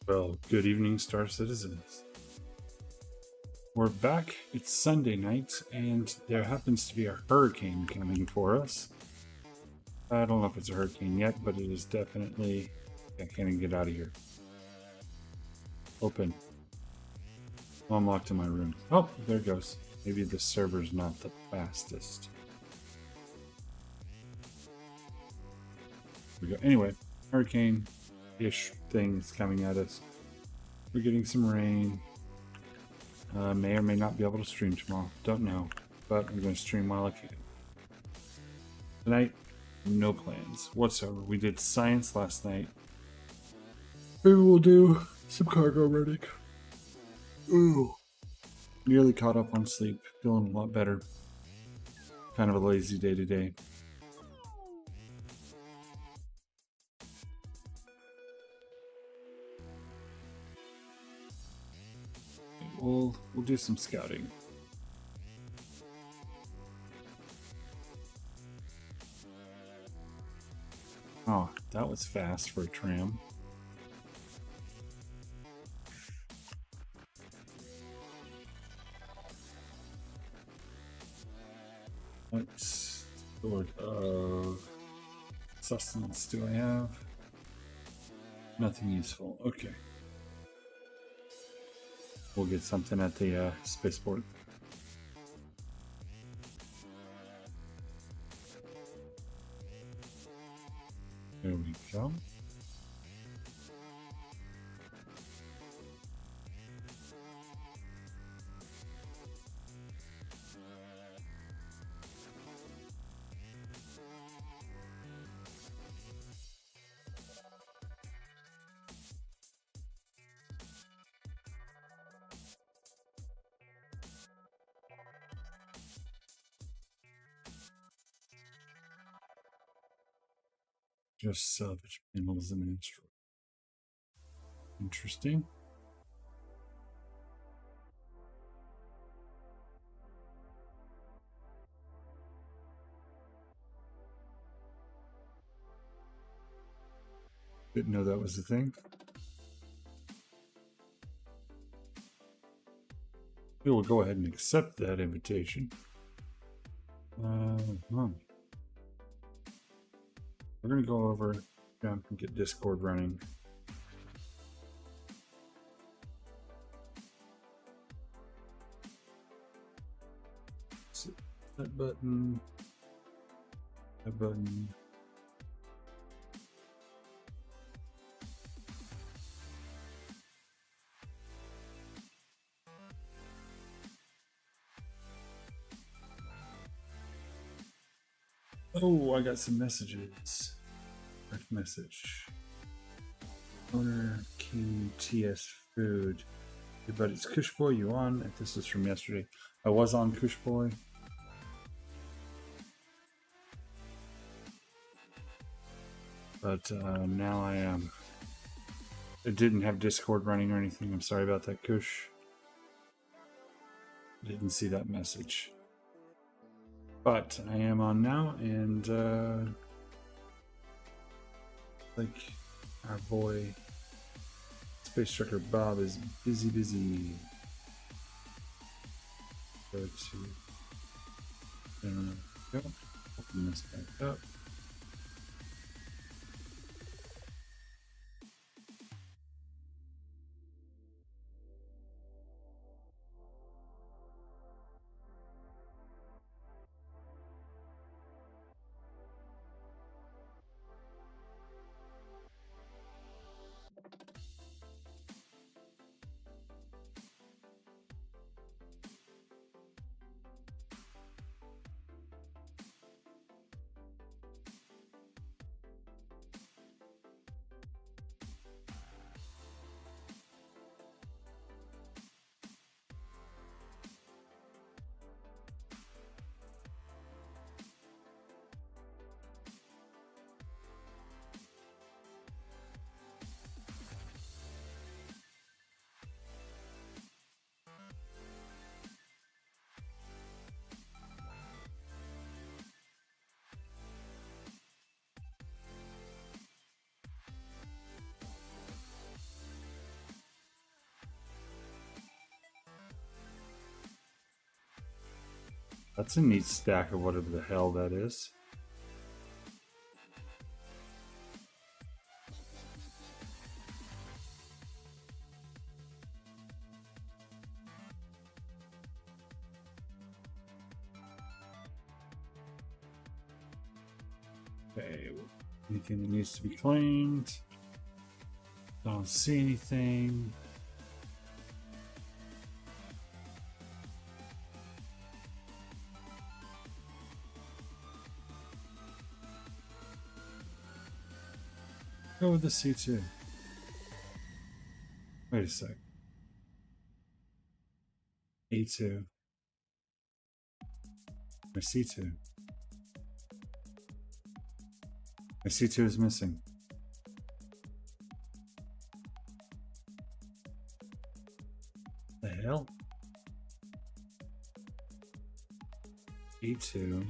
Well, good evening, Star Citizens. We're back. It's Sunday night, and there happens to be a hurricane coming for us. I don't know if it's a hurricane yet, but it is definitely... I can't even get out of here. Open. Oh, I'm locked in my room. Oh, there it goes. Maybe the server's not the fastest. Here we go. Anyway, hurricane-ish thing is coming at us. We're getting some rain. May or may not be able to stream tomorrow. Don't know. But I'm going to stream while I can. Tonight, no plans whatsoever. We did science last night. Maybe we'll do some cargo running. Ooh. Nearly caught up on sleep. Feeling a lot better. Kind of a lazy day today. We'll do some scouting. Oh, that was fast for a tram. What sort of sustenance do I have? Nothing useful. Okay. We'll get something at the spaceport. There we go. Just salvage panels in an asteroid. Interesting. Didn't know that was a thing. We will go ahead and accept that invitation. We're going to go over, jump, and get Discord running. So that button. That button. Oh, I got some messages. First message. Owner King TS Food. Hey, buddy, it's Kushboy. You on? This is from yesterday. I was on Kushboy. But now I am. It didn't have Discord running or anything. I'm sorry about that, Kush. Didn't see that message. But I am on now, and like our boy Space Trucker Bob is busy. Go to go. Open this back up. That's a neat stack of whatever the hell that is. Okay, anything that needs to be cleaned? Don't see anything. Go with the C2. Wait a sec. A2. My C2. My C2 is missing. The hell? A2.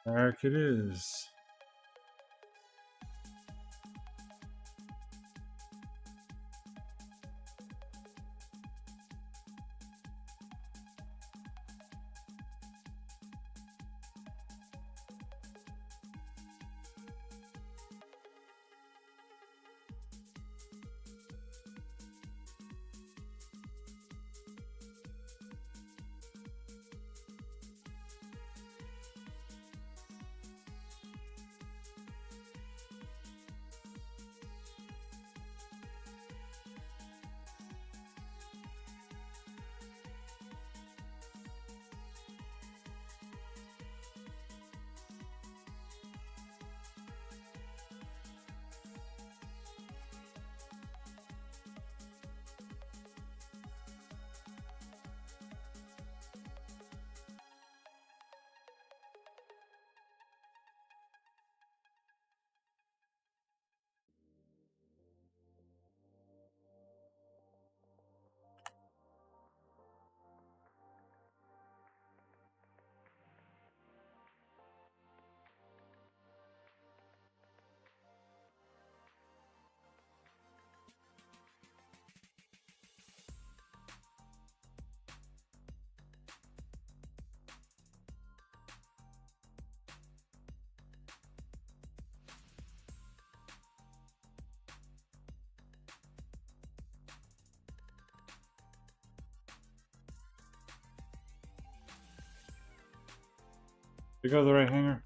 There it is. Did you go to the right hanger?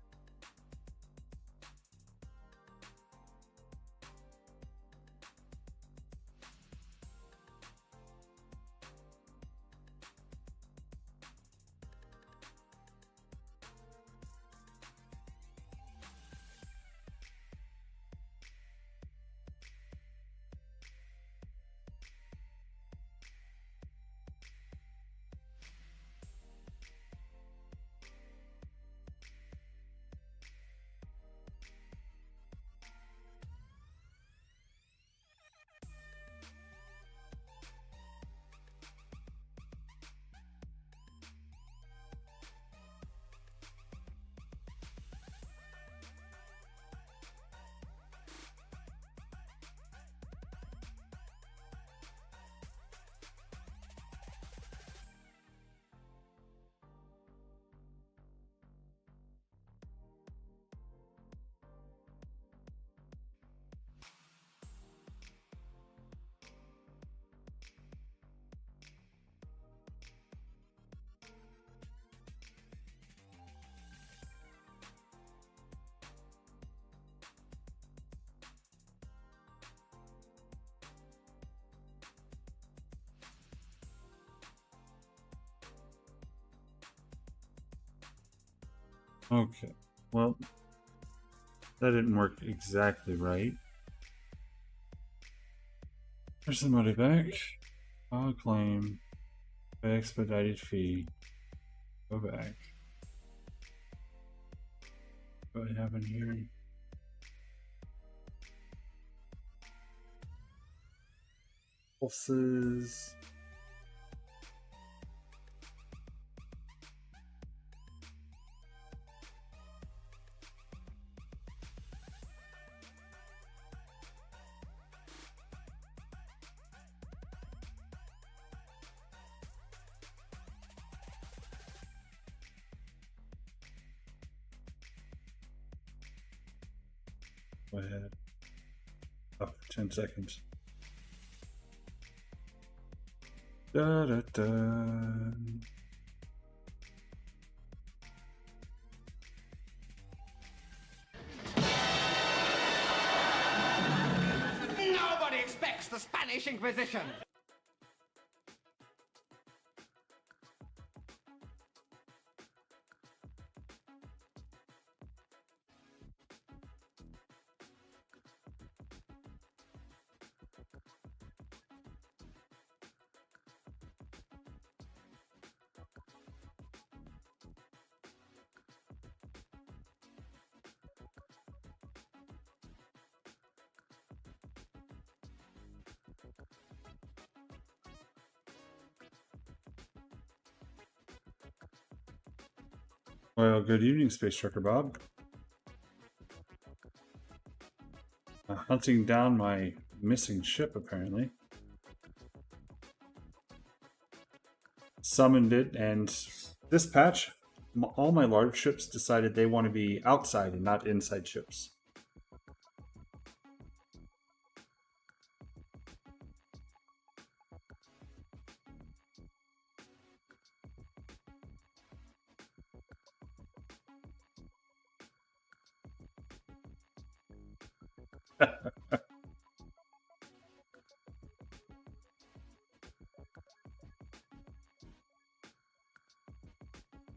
Okay, well, that didn't work exactly right. There's the money back. File claim. Expedited fee. Go back. What do I have in here? Pulses. Go ahead. Up for 10 seconds. Da da da. Nobody expects the Spanish Inquisition. Well, good evening, Space Trucker Bob. Hunting down my missing ship, apparently. Summoned it, and this patch, all my large ships decided they want to be outside and not inside ships.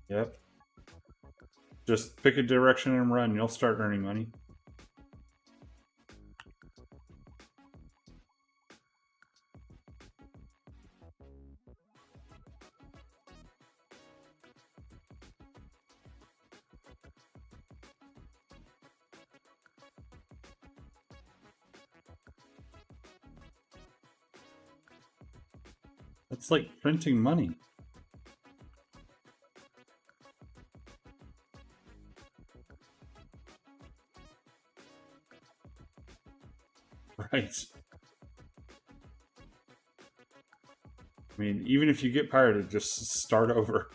Yep. Just pick a direction and run. You'll start earning money. It's like printing money. Right. I mean, even if you get pirated, just start over.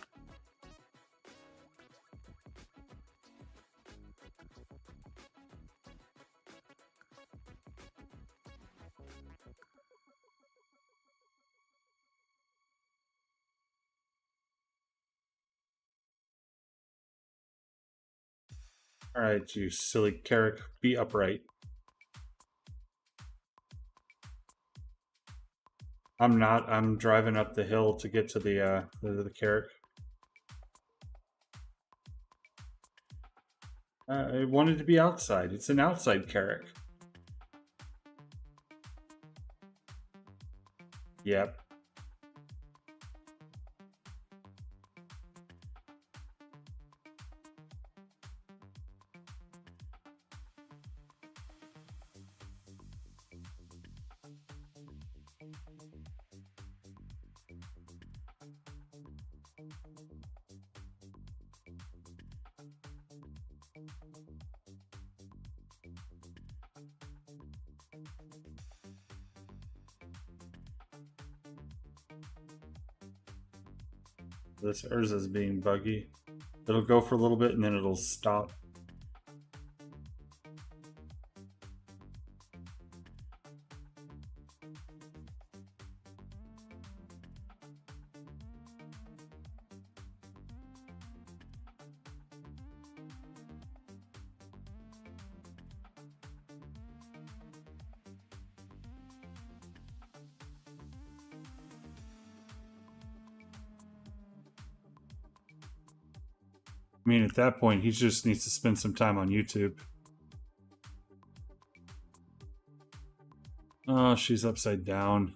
Alright, you silly Carrick, be upright. I'm not. I'm driving up the hill to get to the Carrick. I wanted to be outside. It's an outside Carrick. Yep. This Urza's being buggy. It'll go for a little bit and then it'll stop. mean, at that point, he just needs to spend some time on YouTube. Oh, she's upside down.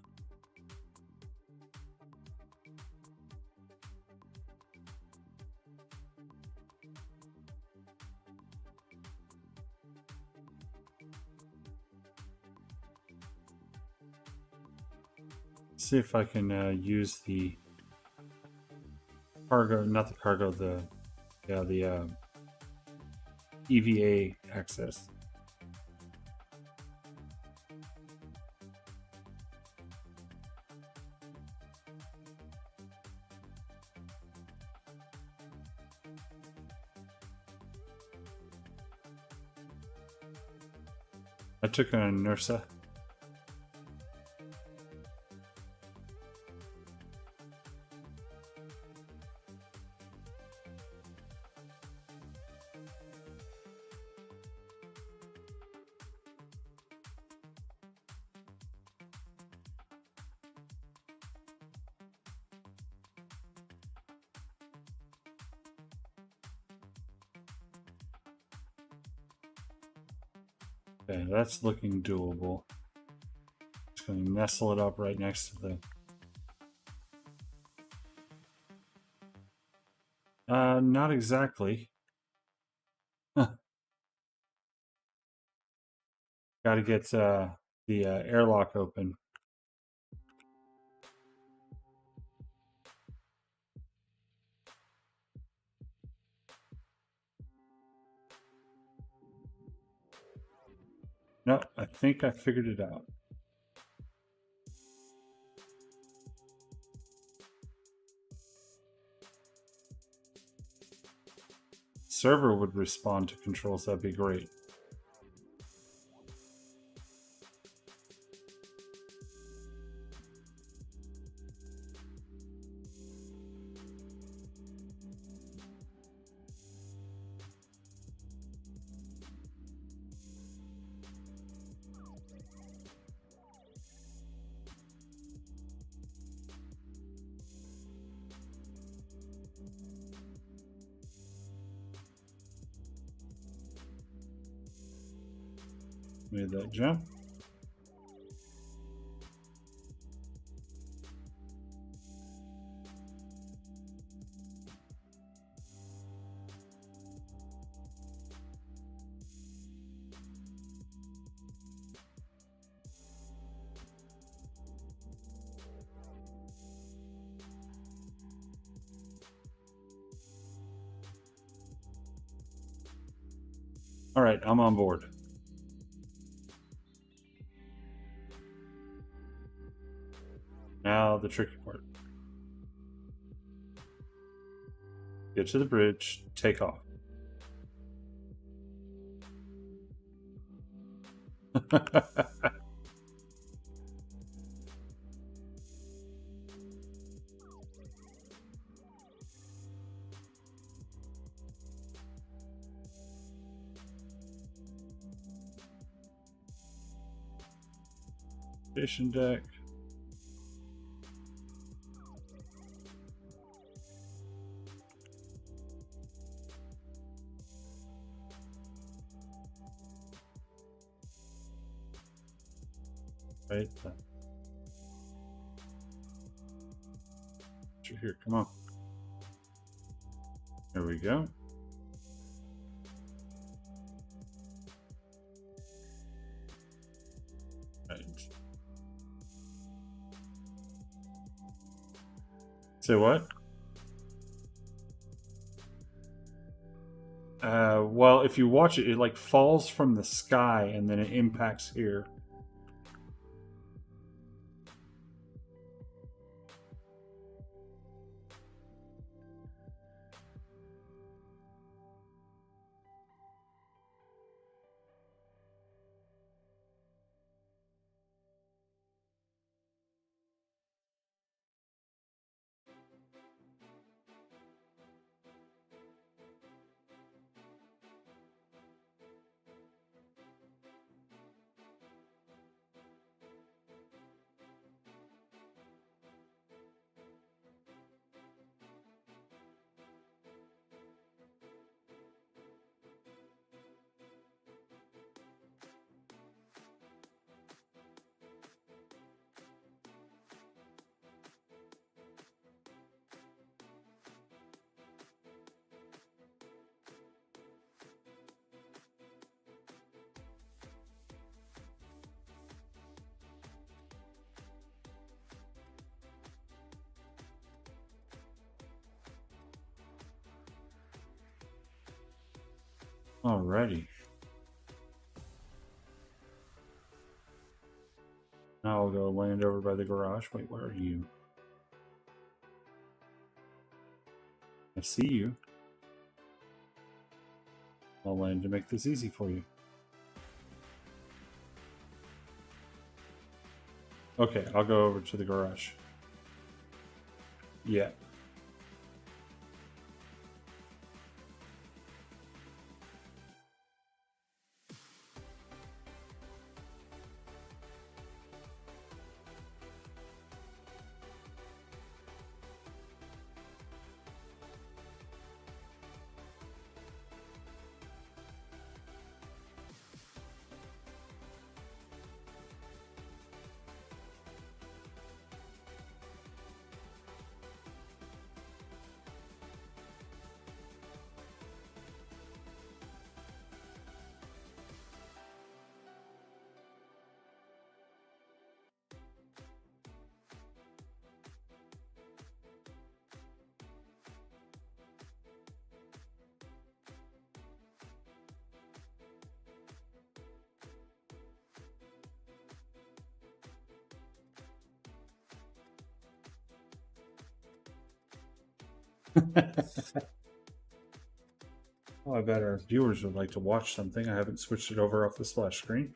See if I can use the cargo, not the cargo, the EVA access. I took an Nursa. Okay, that's looking doable. Just going to nestle it up right next to the... not exactly. Got to get the airlock open. No, I think I figured it out. Server would respond to controls, that'd be great. Made that jump. All right, I'm on board. Now the tricky part. Get to the bridge, take off. Station deck. Right. Here, come on. There we go. Right. Say what? Well, if you watch it, it like falls from the sky and then it impacts here. Alrighty. Now I'll go land over by the garage. Wait, where are you? I see you. I'll land to make this easy for you. Okay, I'll go over to the garage. Yeah. Oh, I bet our viewers would like to watch something. I haven't switched it over off the splash screen.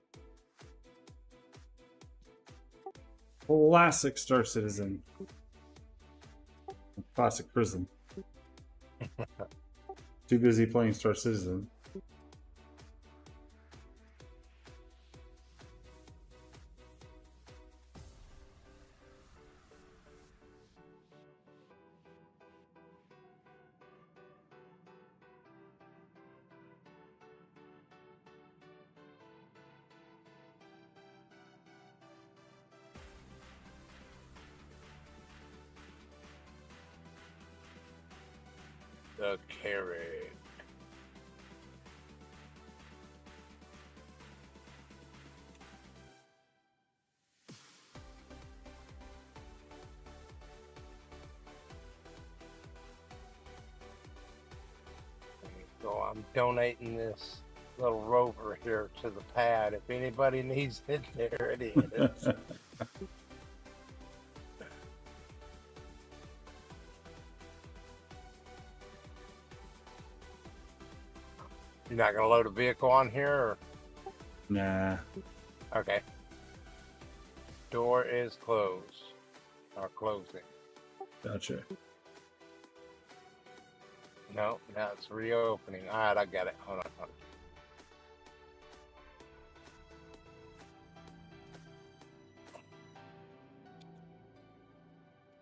Classic Star Citizen. Classic Prison. Too busy playing Star Citizen. The carrot. So I'm donating this little rover here to the pad. If anybody needs it, there it is. You're not gonna load a vehicle on here, or? Nah. Okay. Door is closed. Or closing. Gotcha. No, now it's reopening. Alright, I got it. Hold on.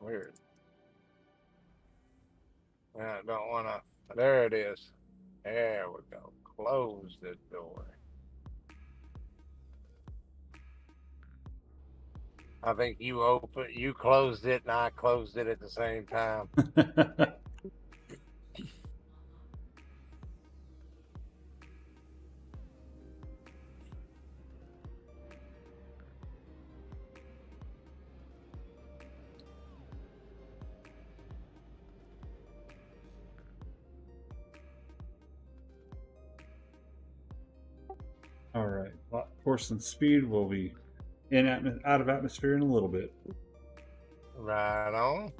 Weird. I don't wanna. There it is. There we go. Close the door. I think you closed it and I closed it at the same time. All right. Force and speed will be out of atmosphere in a little bit. Right on.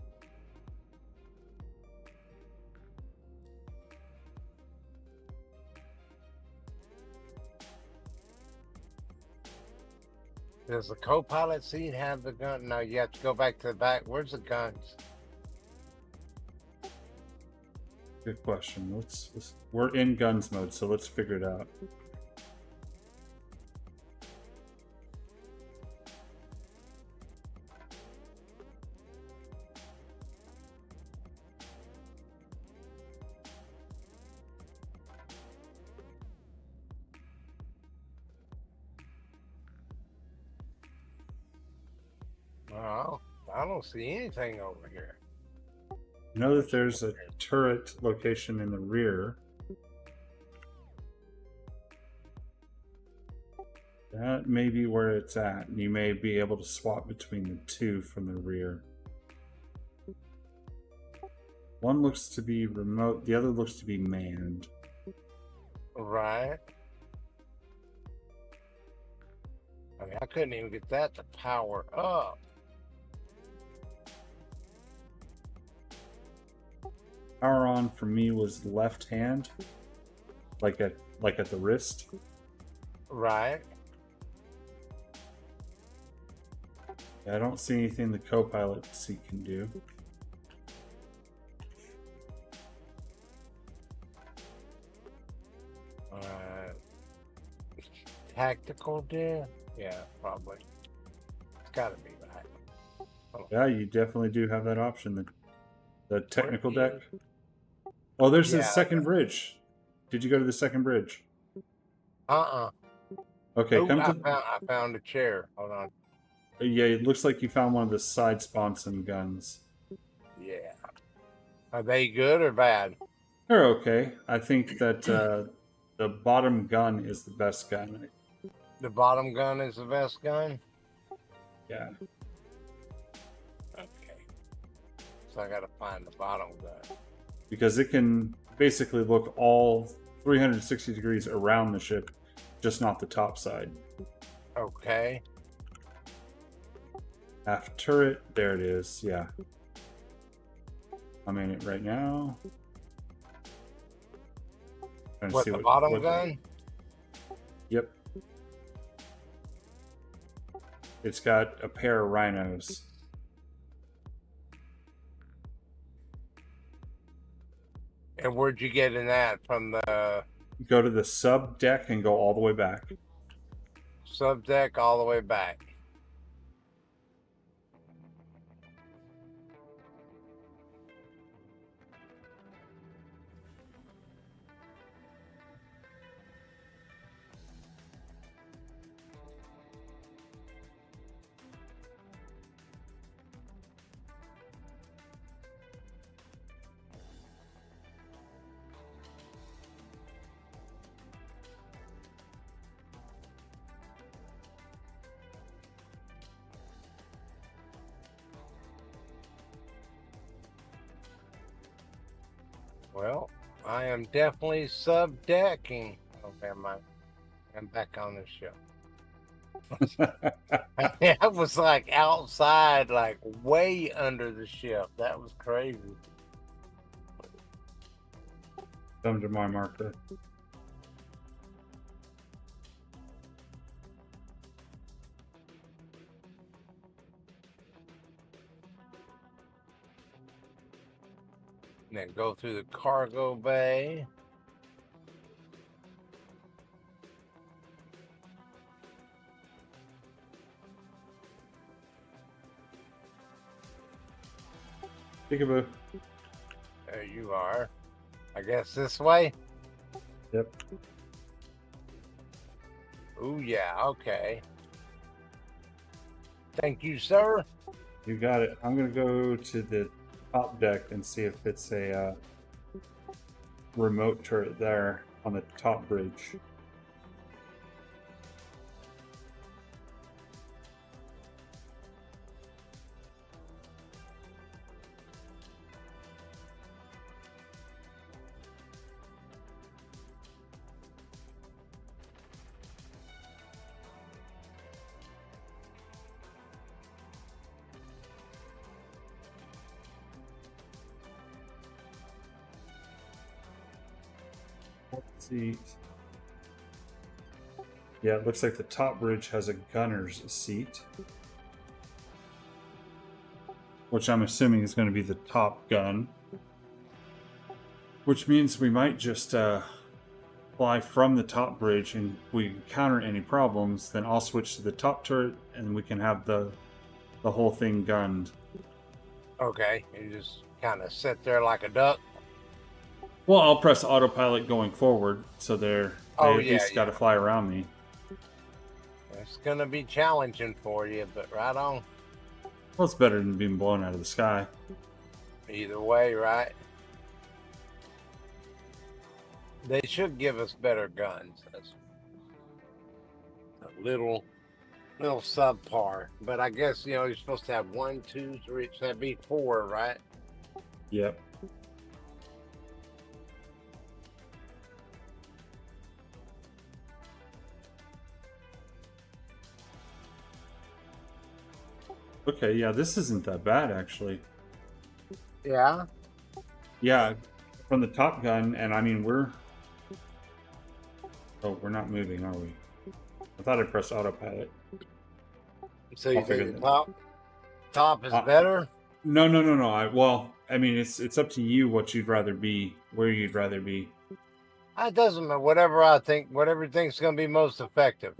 Does the co-pilot seat have the gun? No, you have to go back to the back. Where's the guns? Good question. We're in guns mode, so let's figure it out. Oh, I don't see anything over here. Know that there's a turret location in the rear. That may be where it's at. You may be able to swap between the two from the rear. One looks to be remote, the other looks to be manned. Right. I mean, I couldn't even get that to power up. Power on for me was left hand, like at the wrist. Right. I don't see anything the co-pilot seat can do. Tactical deer? Yeah, probably. It's gotta be right. Oh, Yeah, you definitely do have that option. The technical Where deck. Oh, there's the Yeah. second bridge. Did you go to the second bridge? Uh-uh. Okay, Ooh, come I to. found a chair. Hold on. Yeah, it looks like you found one of the side sponson guns. Yeah. Are they good or bad? They're okay. I think that the bottom gun is the best gun. The bottom gun is the best gun? Yeah. Okay. So I gotta find the bottom gun. Because it can basically look all 360 degrees around the ship, just not the top side. Okay. Aft turret, there it is. Yeah. I'm in it right now. Trying to What, see the bottom gun? Yep. It's got a pair of rhinos. And where'd you get in that? From the Go to the sub deck and go all the way back. subdeck all the way back? Well, I am definitely subdecking. Oh, never mind. I'm back on the ship. I was like outside, like way under the ship. That was crazy. Come to my marker. And then go through the cargo bay. Peekaboo. There you are. I guess this way? Yep. Ooh, yeah, okay. Thank you, sir. You got it. I'm going to go to the top deck and see if it's a remote turret there on the top bridge. Seat. Yeah, it looks like the top bridge has a gunner's seat, which I'm assuming is going to be the top gun, which means we might just fly from the top bridge, and if we encounter any problems, then I'll switch to the top turret and we can have the whole thing gunned. Okay, you just kind of sit there like a duck. Well, I'll press autopilot going forward, so they at least got to fly around me. It's gonna be challenging for you, but right on. Well, it's better than being blown out of the sky. Either way, right? They should give us better guns. That's a little subpar, but I guess you're supposed to have 1, 2, 3. So that'd be 4, right? Yep. Okay, yeah, this isn't that bad actually. Yeah. Yeah, from the Top Gun, and I mean we're we're not moving, are we? I thought I pressed autopilot. So you I'll figure think the that. top is Uh, better? No, no, no, no. Well, I mean it's up to you what you'd rather be, where you'd rather be. It doesn't matter. Whatever I think, whatever you think's going to be most effective.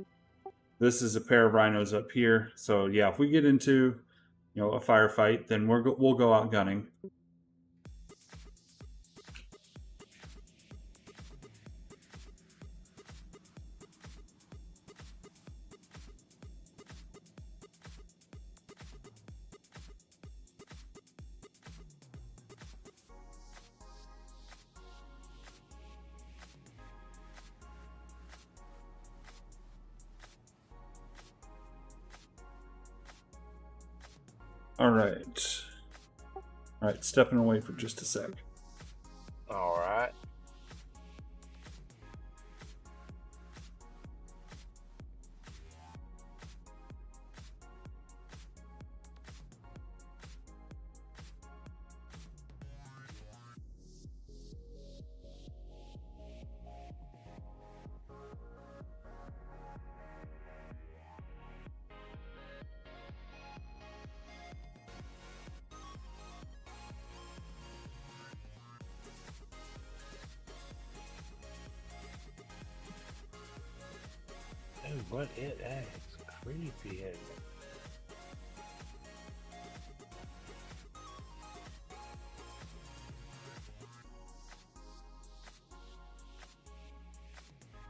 This is a pair of rhinos up here, so yeah, if we get into a firefight, then we'll go out gunning. All right. All right, stepping away for just a sec. All right. Dude, what it is creepy, isn't it?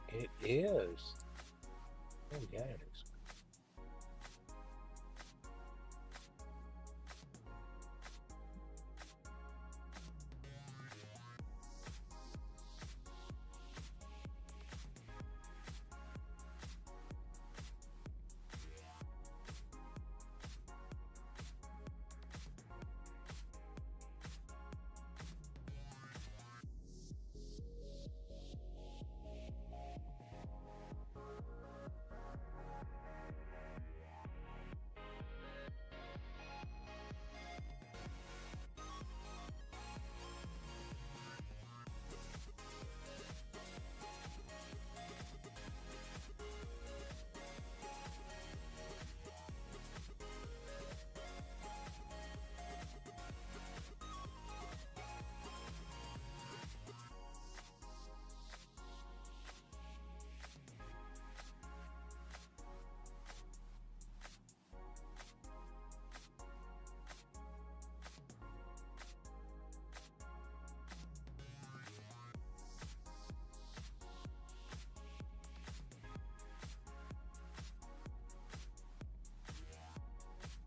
It is. Oh, yes.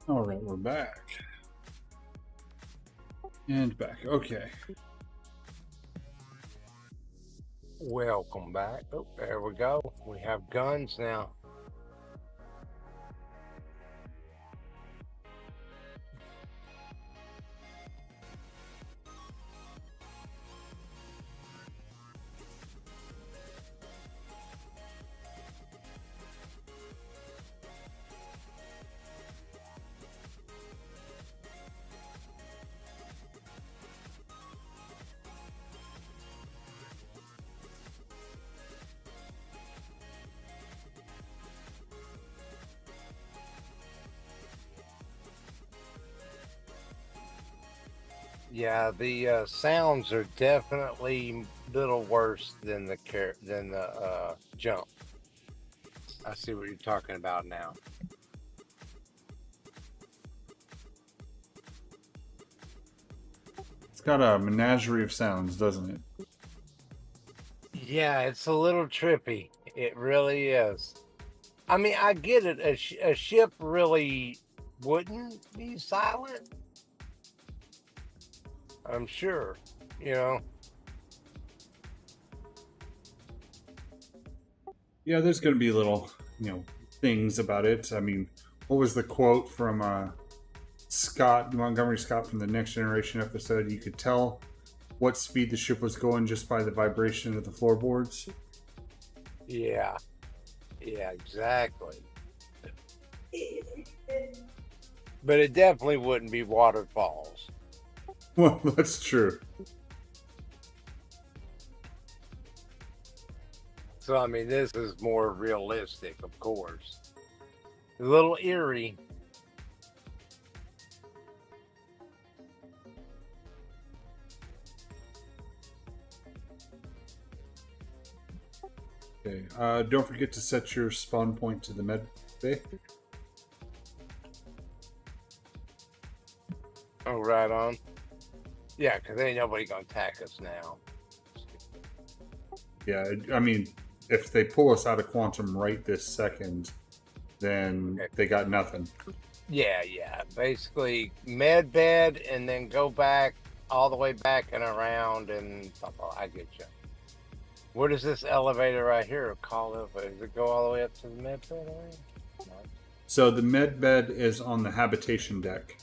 All right, we're back. And back. Okay. Welcome back. Oh, there we go. We have guns now. Yeah, the sounds are definitely a little worse than the jump. I see what you're talking about now. It's got a menagerie of sounds, doesn't it? Yeah, it's a little trippy. It really is. I mean, I get it. A ship really wouldn't be silent. I'm sure, you know. Yeah, there's going to be little, things about it. I mean, what was the quote from Montgomery Scott from the Next Generation episode? You could tell what speed the ship was going just by the vibration of the floorboards. Yeah, yeah, exactly. But it definitely wouldn't be waterfalls. Well, that's true. So, I mean, this is more realistic, of course. A little eerie. Okay. Don't forget to set your spawn point to the med bay. Oh, right on. Yeah, because ain't nobody going to attack us now. Yeah, I mean, if they pull us out of quantum right this second, then Okay. they got nothing. Yeah. Basically, med bed and then go back all the way back and around and I get you. What is this elevator right here called? Does it go all the way up to the med bed area? No. So the med bed is on the habitation deck.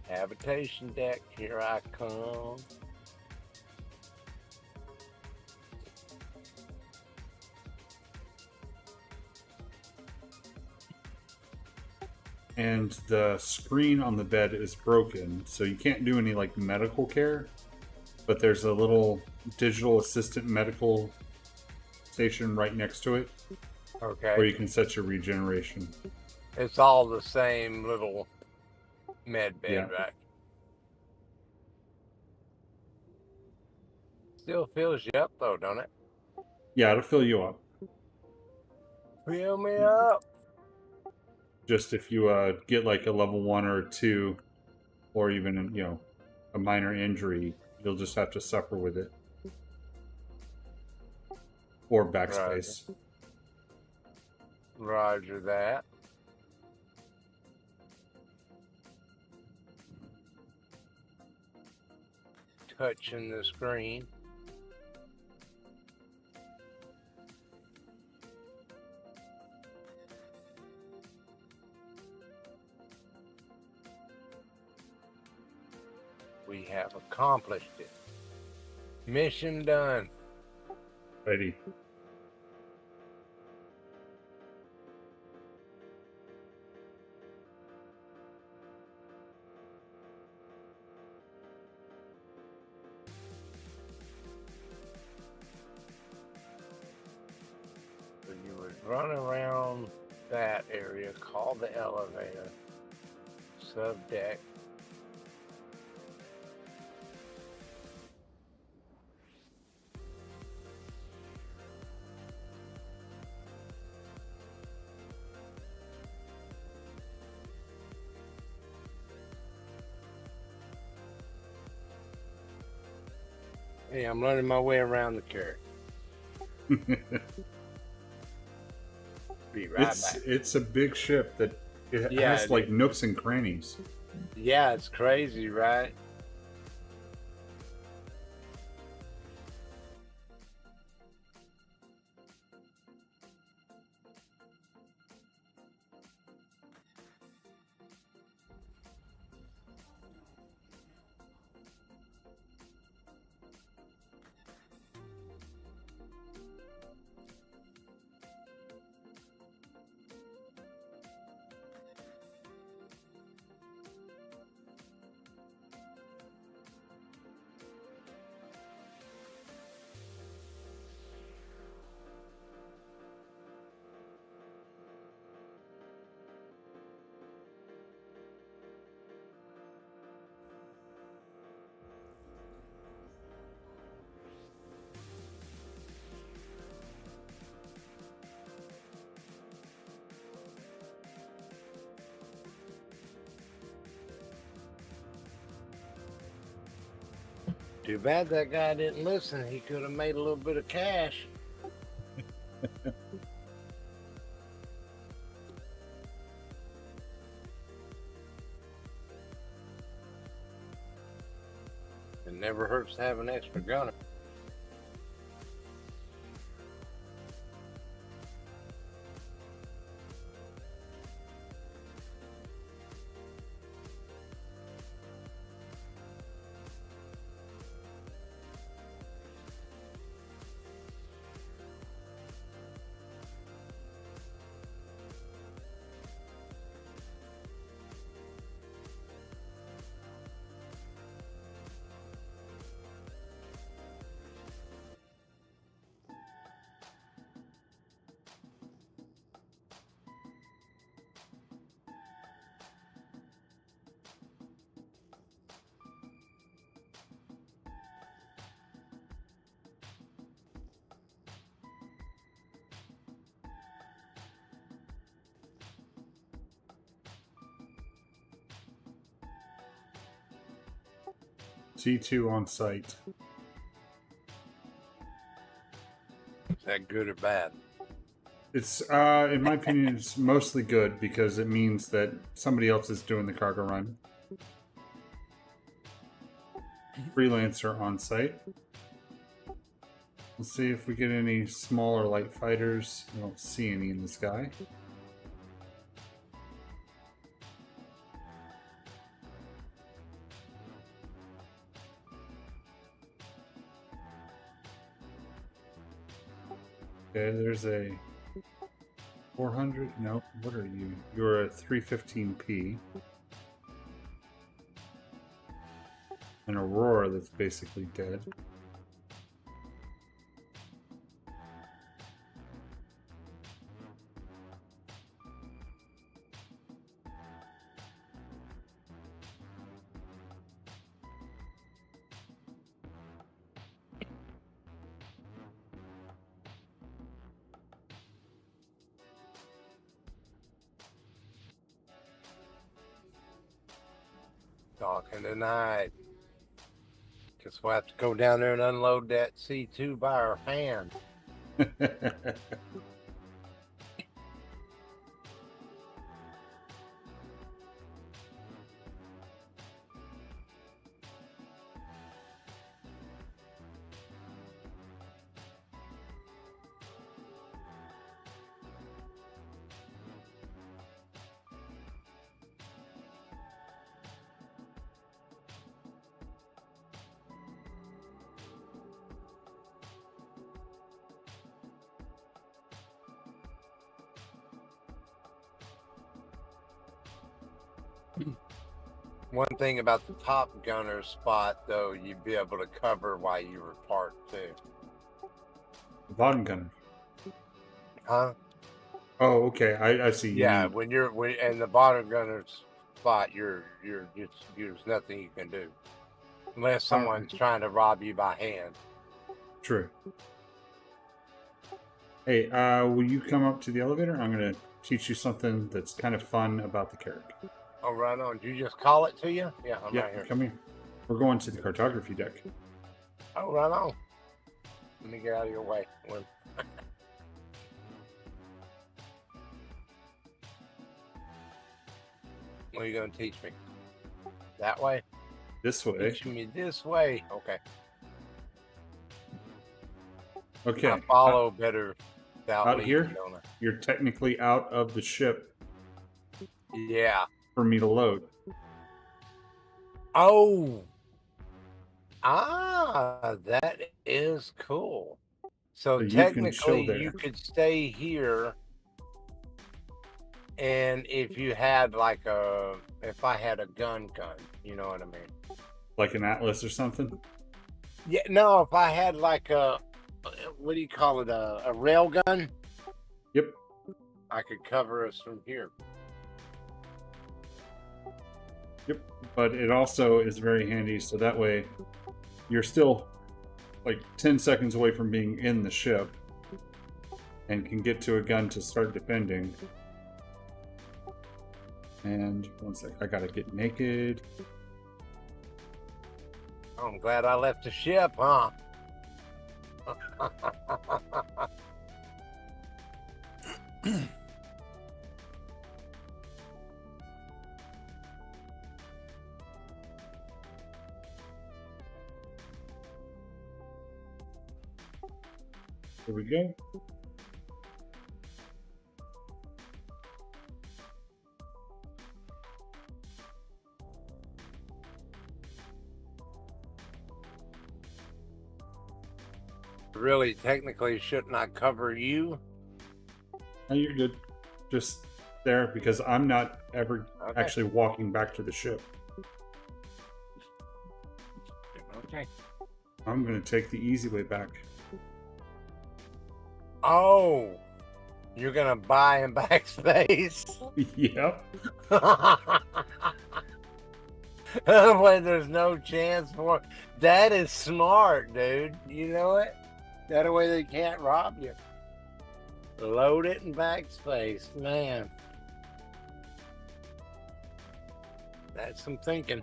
Habitation deck, here I come. And the screen on the bed is broken, so you can't do any like medical care. But there's a little digital assistant medical station right next to it Okay. where you can set your regeneration. It's all the same little med bed, Yeah. right? Still fills you up though, don't it? Yeah, it'll fill you up. Fill me up. Just if you get like a level 1 or 2, or even a minor injury, you'll just have to suffer with it. Or backspace. Roger that. Touching the screen. We have accomplished it. Mission done. Ready. So you would run around that area, call the elevator, sub deck. Hey, I'm learning my way around the carrot. Be right back. It's a big ship that it Yeah, has like nooks and crannies. Yeah, it's crazy, right? Too bad that guy didn't listen. He could have made a little bit of cash. It never hurts to have an extra gunner. C2 on site. Is that good or bad? It's, in my opinion, it's mostly good because it means that somebody else is doing the cargo run. Freelancer on site. Let's see if we get any small or light fighters. I don't see any in the sky. Okay, there's a 400. No, what are you? You're a 315p. An Aurora that's basically dead. Talking tonight. Guess we'll have to go down there and unload that C2 by our hand. One thing about the top gunner spot, though, you'd be able to cover while you were parked, too. The bottom gunner. Huh? Oh, okay. I see. Yeah, when in the bottom gunner's spot, there's nothing you can do. Unless someone's trying to rob you by hand. True. Hey, will you come up to the elevator? I'm going to teach you something that's kind of fun about the Carrick. Oh, right on. Did you just call it to you? Yeah, I'm right here. Come here. We're going to the cartography deck. Oh, right on. Let me get out of your way. What are you going to teach me? That way? This way. Teaching me this way. Okay. Okay. I follow better without out leading, here, don't I? You're technically out of the ship Yeah. for me to load. Oh. Ah, that is cool. So So you can chill technically, there. you could stay here, and if you had like if I had a gun, you know what I mean? Like an Atlas or something? Yeah, no, if I had like what do you call it, a rail gun? Yep. I could cover us from here. Yep. But it also is very handy, so that way you're still like 10 seconds away from being in the ship and can get to a gun to start defending. And one sec, I gotta get naked. Oh, I'm glad I left the ship, huh? Here we go. Really, technically, shouldn't I cover you? No, you're good. Just there because I'm not ever actually walking back to the ship. Okay. I'm gonna take the easy way back. Oh, you're gonna buy and backspace? Yep. When there's no chance for that is smart, dude. You know it? That way they can't rob you. Load it in backspace, man. That's some thinking.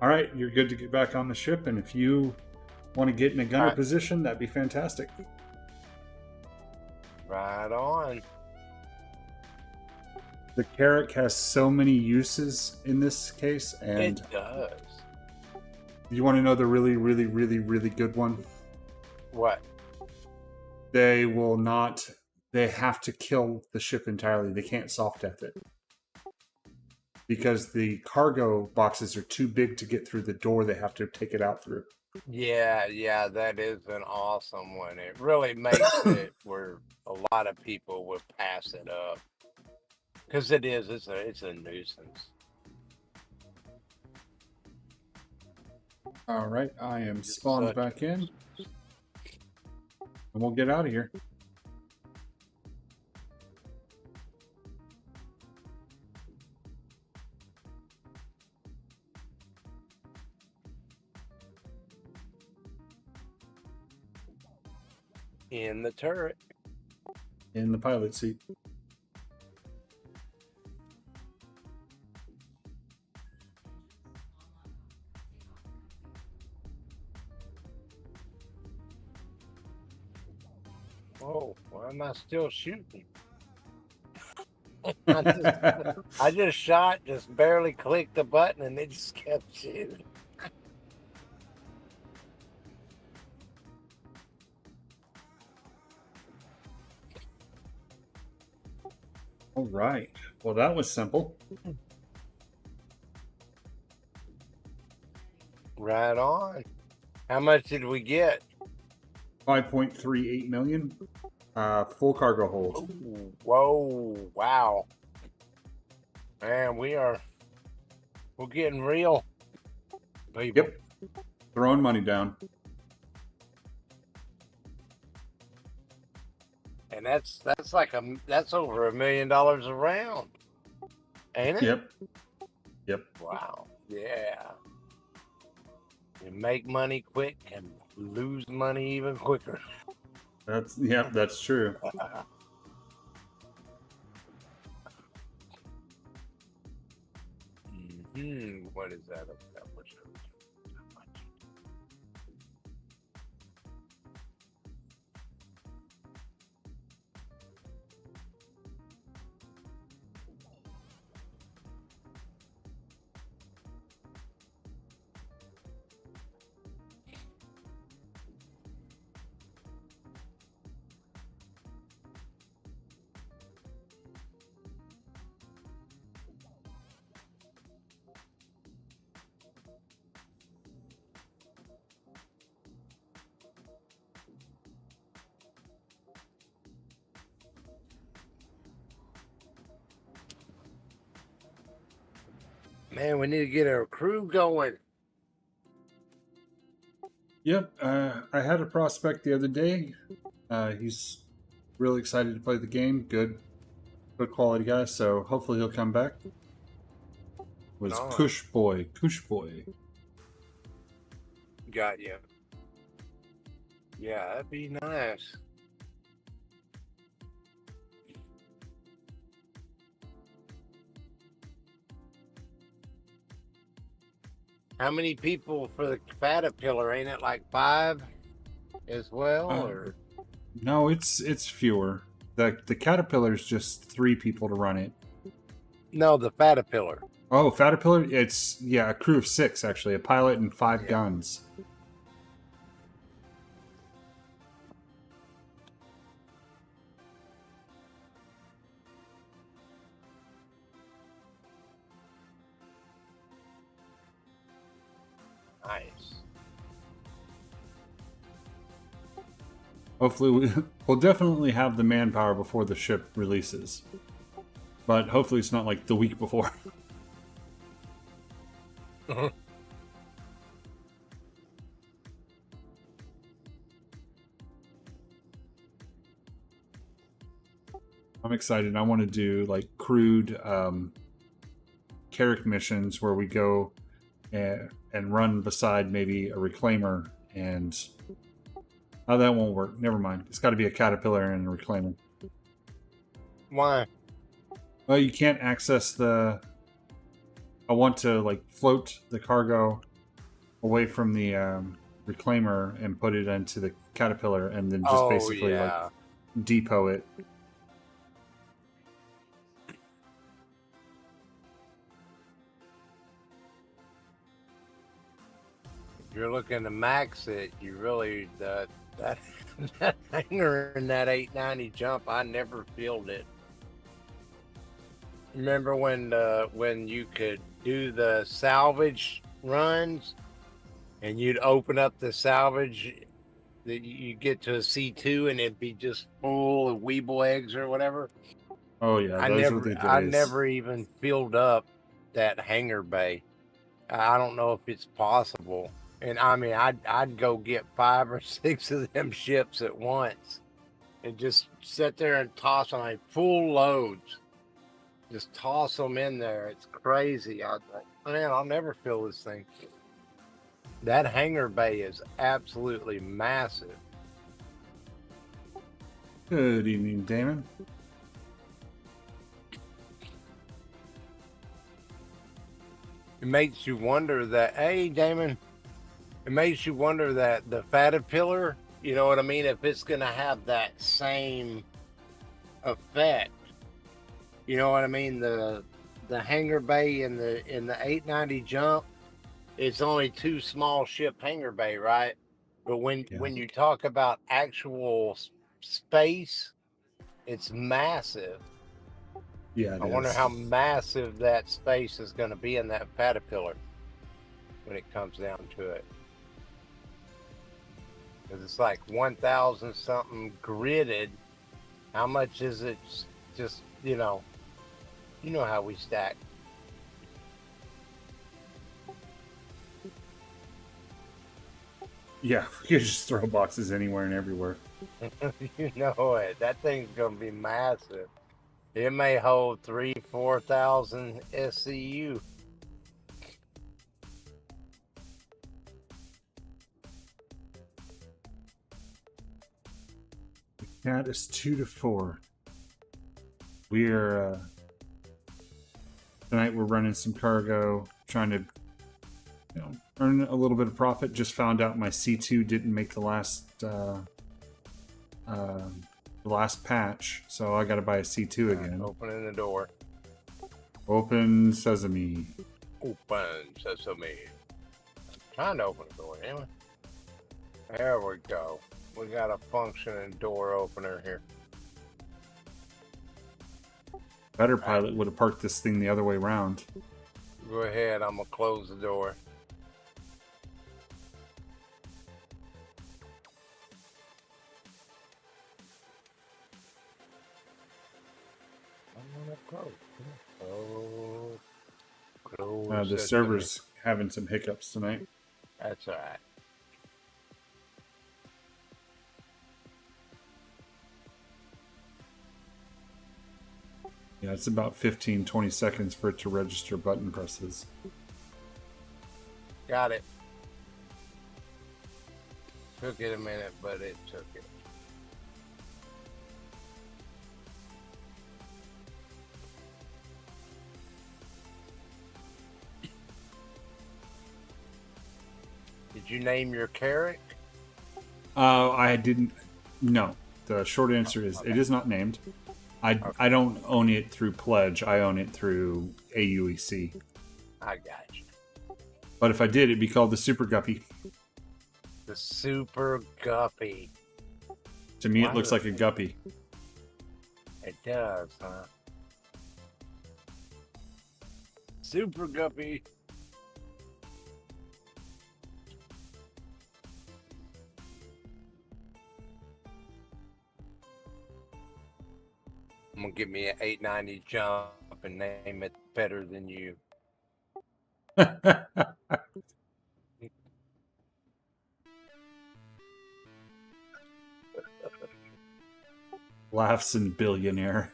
All right, you're good to get back on the ship, and if you want to get in a gunner Alright. position, that'd be fantastic. Right on. The Carrack has so many uses in this case, and It does. you want to know the really, really, really, really good one? What? They will not. They have to kill the ship entirely. They can't soft death it because the cargo boxes are too big to get through the door they have to take it out through. Yeah, that is an awesome one. It really makes it where a lot of people would pass it up. Because it's a nuisance. All right, I am spawned back in, and we'll get out of here. In the turret. In the pilot seat. Oh, why am I still shooting? I just shot, just barely clicked the button, and it just kept shooting. All right. Well, that was simple. Right on. How much did we get? 5.38 million. Full cargo hold. Ooh, whoa, wow. Man, we're getting real. People. Yep. Throwing money down. And that's over $1 million a round. Ain't it? Yep. Wow. Yeah. You make money quick and lose money even quicker. That's true. What is that? What's that? Man, we need to get our crew going. Yep. I had a prospect the other day. He's really excited to play the game. Good quality guy. So hopefully he'll come back. Was Nice. Kush Boy. Got you. Yeah, that'd be nice. How many people for the caterpillar? Ain't it like 5 as well? Or No, it's fewer. The Caterpillar's just 3 people to run it. no, the caterpillar. Oh, Caterpillar? It's a crew of 6 actually, a pilot and 5 guns. Nice. Hopefully we'll definitely have the manpower before the ship releases. But hopefully it's not like the week before. I'm excited. I want to do like crewed Carrack missions where we go and run beside maybe a reclaimer and... Oh, that won't work. Never mind. It's got to be a Caterpillar and a reclaimer. Why? Well, you can't access the I want to like float the cargo away from the reclaimer and put it into the Caterpillar, and then just Oh basically like yeah. depot it. If you're looking to max it, you really that that hanger in that 890 jump, I never filled it. Remember when you could do the salvage runs and you'd open up the salvage that you get to a C2 and it'd be just full of weeble eggs or whatever. Oh yeah, those were the I days. never even filled up that hangar bay. I don't know if it's possible. And I mean, I'd go get 5 or 6 of them ships at once and just sit there and toss them like full loads. Just toss them in there. It's crazy. Man, I'll never fill this thing. That hangar bay is absolutely massive. Good evening, Damon. It makes you wonder that, hey, Damon, it makes you wonder that the Caterpillar, you know what I mean? If it's going to have that same effect, you know what I mean? The hangar bay in the 890 jump, it's only 2 small ship hangar bay, right? But when you talk about actual space, it's massive. Yeah, I wonder how massive that space is going to be in that Caterpillar when it comes down to it. Because it's like 1,000 something gridded. How much is it? Just, you know how we stack. Yeah, you just throw boxes anywhere and everywhere. You know it. That thing's going to be massive. It may hold 3,000-4,000 SCU. Cat is 2 to 4. We're tonight we're running some cargo, trying to earn a little bit of profit. Just found out my C2 didn't make the last patch, so I got to buy a C2 again. Opening the door. Open sesame. Open sesame. I'm trying to open the door, anyway. There we go. We got a functioning door opener here. Better pilot would have parked this thing the other way around. Go ahead, I'm gonna close the door. I'm gonna close. The server's having some hiccups tonight. That's all right. Yeah, it's about 15-20 seconds for it to register button presses. Got it. Took it a minute, but it took it. Did you name your carrot? I didn't. No. The short answer is it is not named. I don't own it through Pledge. I own it through AUEC. I got you. But if I did, it'd be called the Super Guppy. The Super Guppy. To me, it looks like a guppy. It does, huh? Super Guppy. I'm gonna give me an 890 jump and name it better than you. Laughs and billionaire.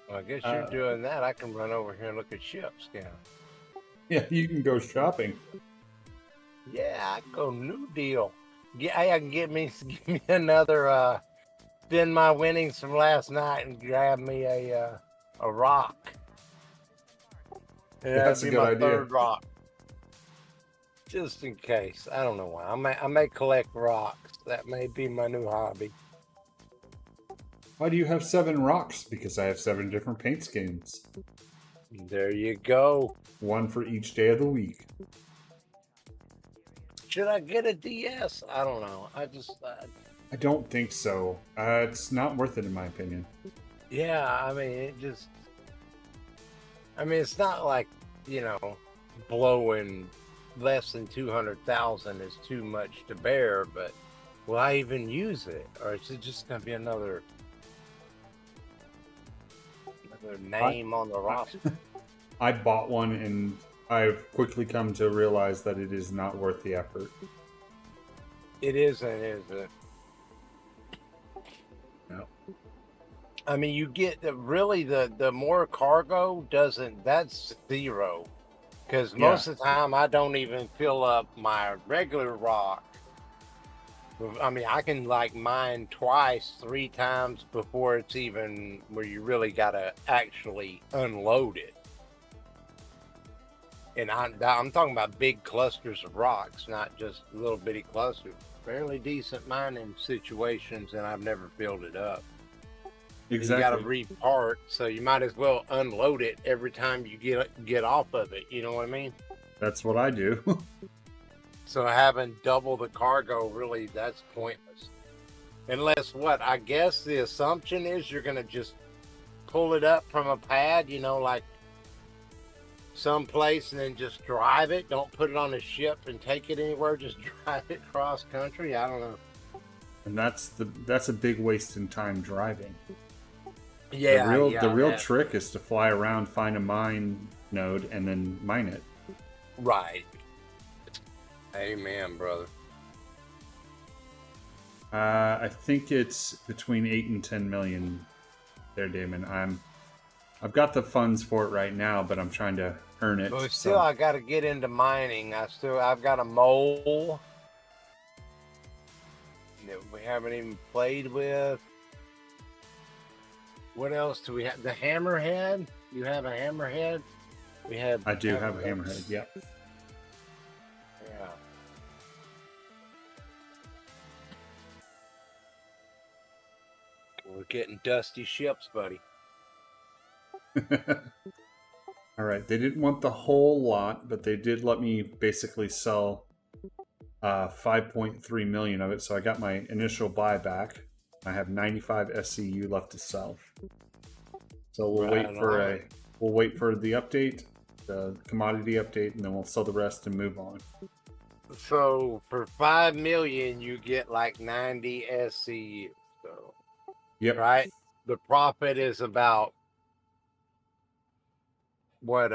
Well, I guess you're doing that. I can run over here and look at ships now. Yeah, you can go shopping. Yeah, I go New Deal. Yeah, I can give me another spend my winnings from last night and grab me a rock. And Yeah, that's that'd a be good my idea. third rock. Just in case. I don't know why. I may collect rocks. That may be my new hobby. Why do you have 7 rocks? Because I have 7 different paint schemes. There you go. One for each day of the week. Should I get a DS? I don't know. I don't think so. It's not worth it in my opinion. Yeah, I mean, it's not like, blowing less than 200,000 is too much to bear, but will I even use it? Or is it just going to be another name on the roster? I bought one and I've quickly come to realize that it is not worth the effort. It isn't, is it? No. I mean, you get the more cargo that's zero. Because most of the time I don't even fill up my regular rock. I mean, I can like mine twice, 3 times before it's even where you really got to actually unload it. And I'm talking about big clusters of rocks, not just little bitty clusters. Fairly decent mining situations, and I've never filled it up. Exactly. You got to repart, so you might as well unload it every time you get off of it. You know what I mean? That's what I do. So having double the cargo, really, that's pointless. Unless I guess the assumption is you're going to just pull it up from a pad, like someplace, and then just drive it. Don't put it on a ship and take it anywhere. Just drive it cross country. I don't know. And that's a big waste in time driving. Yeah. The real trick is to fly around, find a mine node, and then mine it. Right. Amen, brother. I think it's between 8 and 10 million there, Damon. I've got the funds for it right now, but I'm trying to earn it. But still, I got to get into mining. I've got a mole that we haven't even played with. What else do we have? The hammerhead. You have a hammerhead? I do have a hammerhead. Yep. Yeah. We're getting dusty ships, buddy. All right. They didn't want the whole lot, but they did let me basically sell 5.3 million of it. So I got my initial buyback. I have 95 SCU left to sell. So we'll wait for the update, the commodity update, and then we'll sell the rest and move on. So for 5 million, you get like 90 SCU. So, yep. Right. The profit is about what,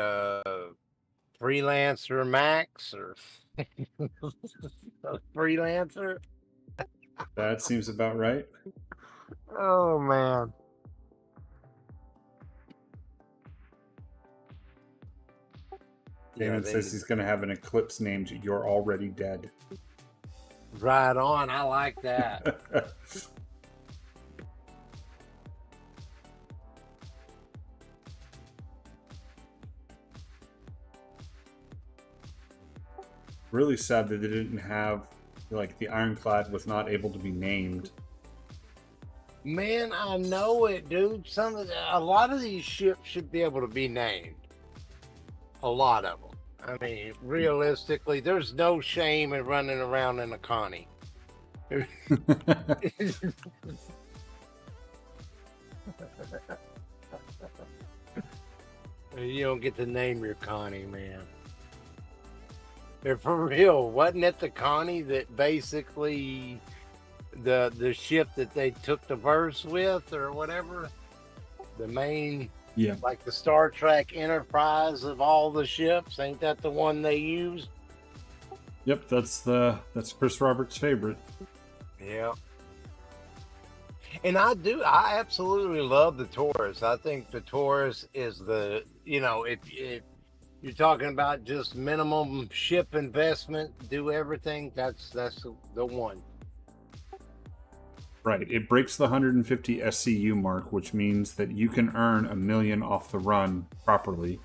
freelancer max or a freelancer? That seems about right. Oh man. Damon says he's going to have an eclipse named You're Already Dead. Right on. I like that. Really sad that they didn't have, like, the Ironclad was not able to be named. Man, I know it, dude. A lot of these ships should be able to be named. A lot of them. I mean, realistically, there's no shame in running around in a Connie. You don't get to name your Connie, man. They're for real. Wasn't it the Connie that basically the ship that they took the verse with or whatever? The main, like the Star Trek Enterprise of all the ships. Ain't that the one they used? Yep, that's Chris Roberts' favorite. Yeah. And I absolutely love the Taurus. I think the Taurus is the, if You're talking about just minimum ship investment, do everything. That's the one. Right. It breaks the 150 SCU mark, which means that you can earn $1 million off the run properly.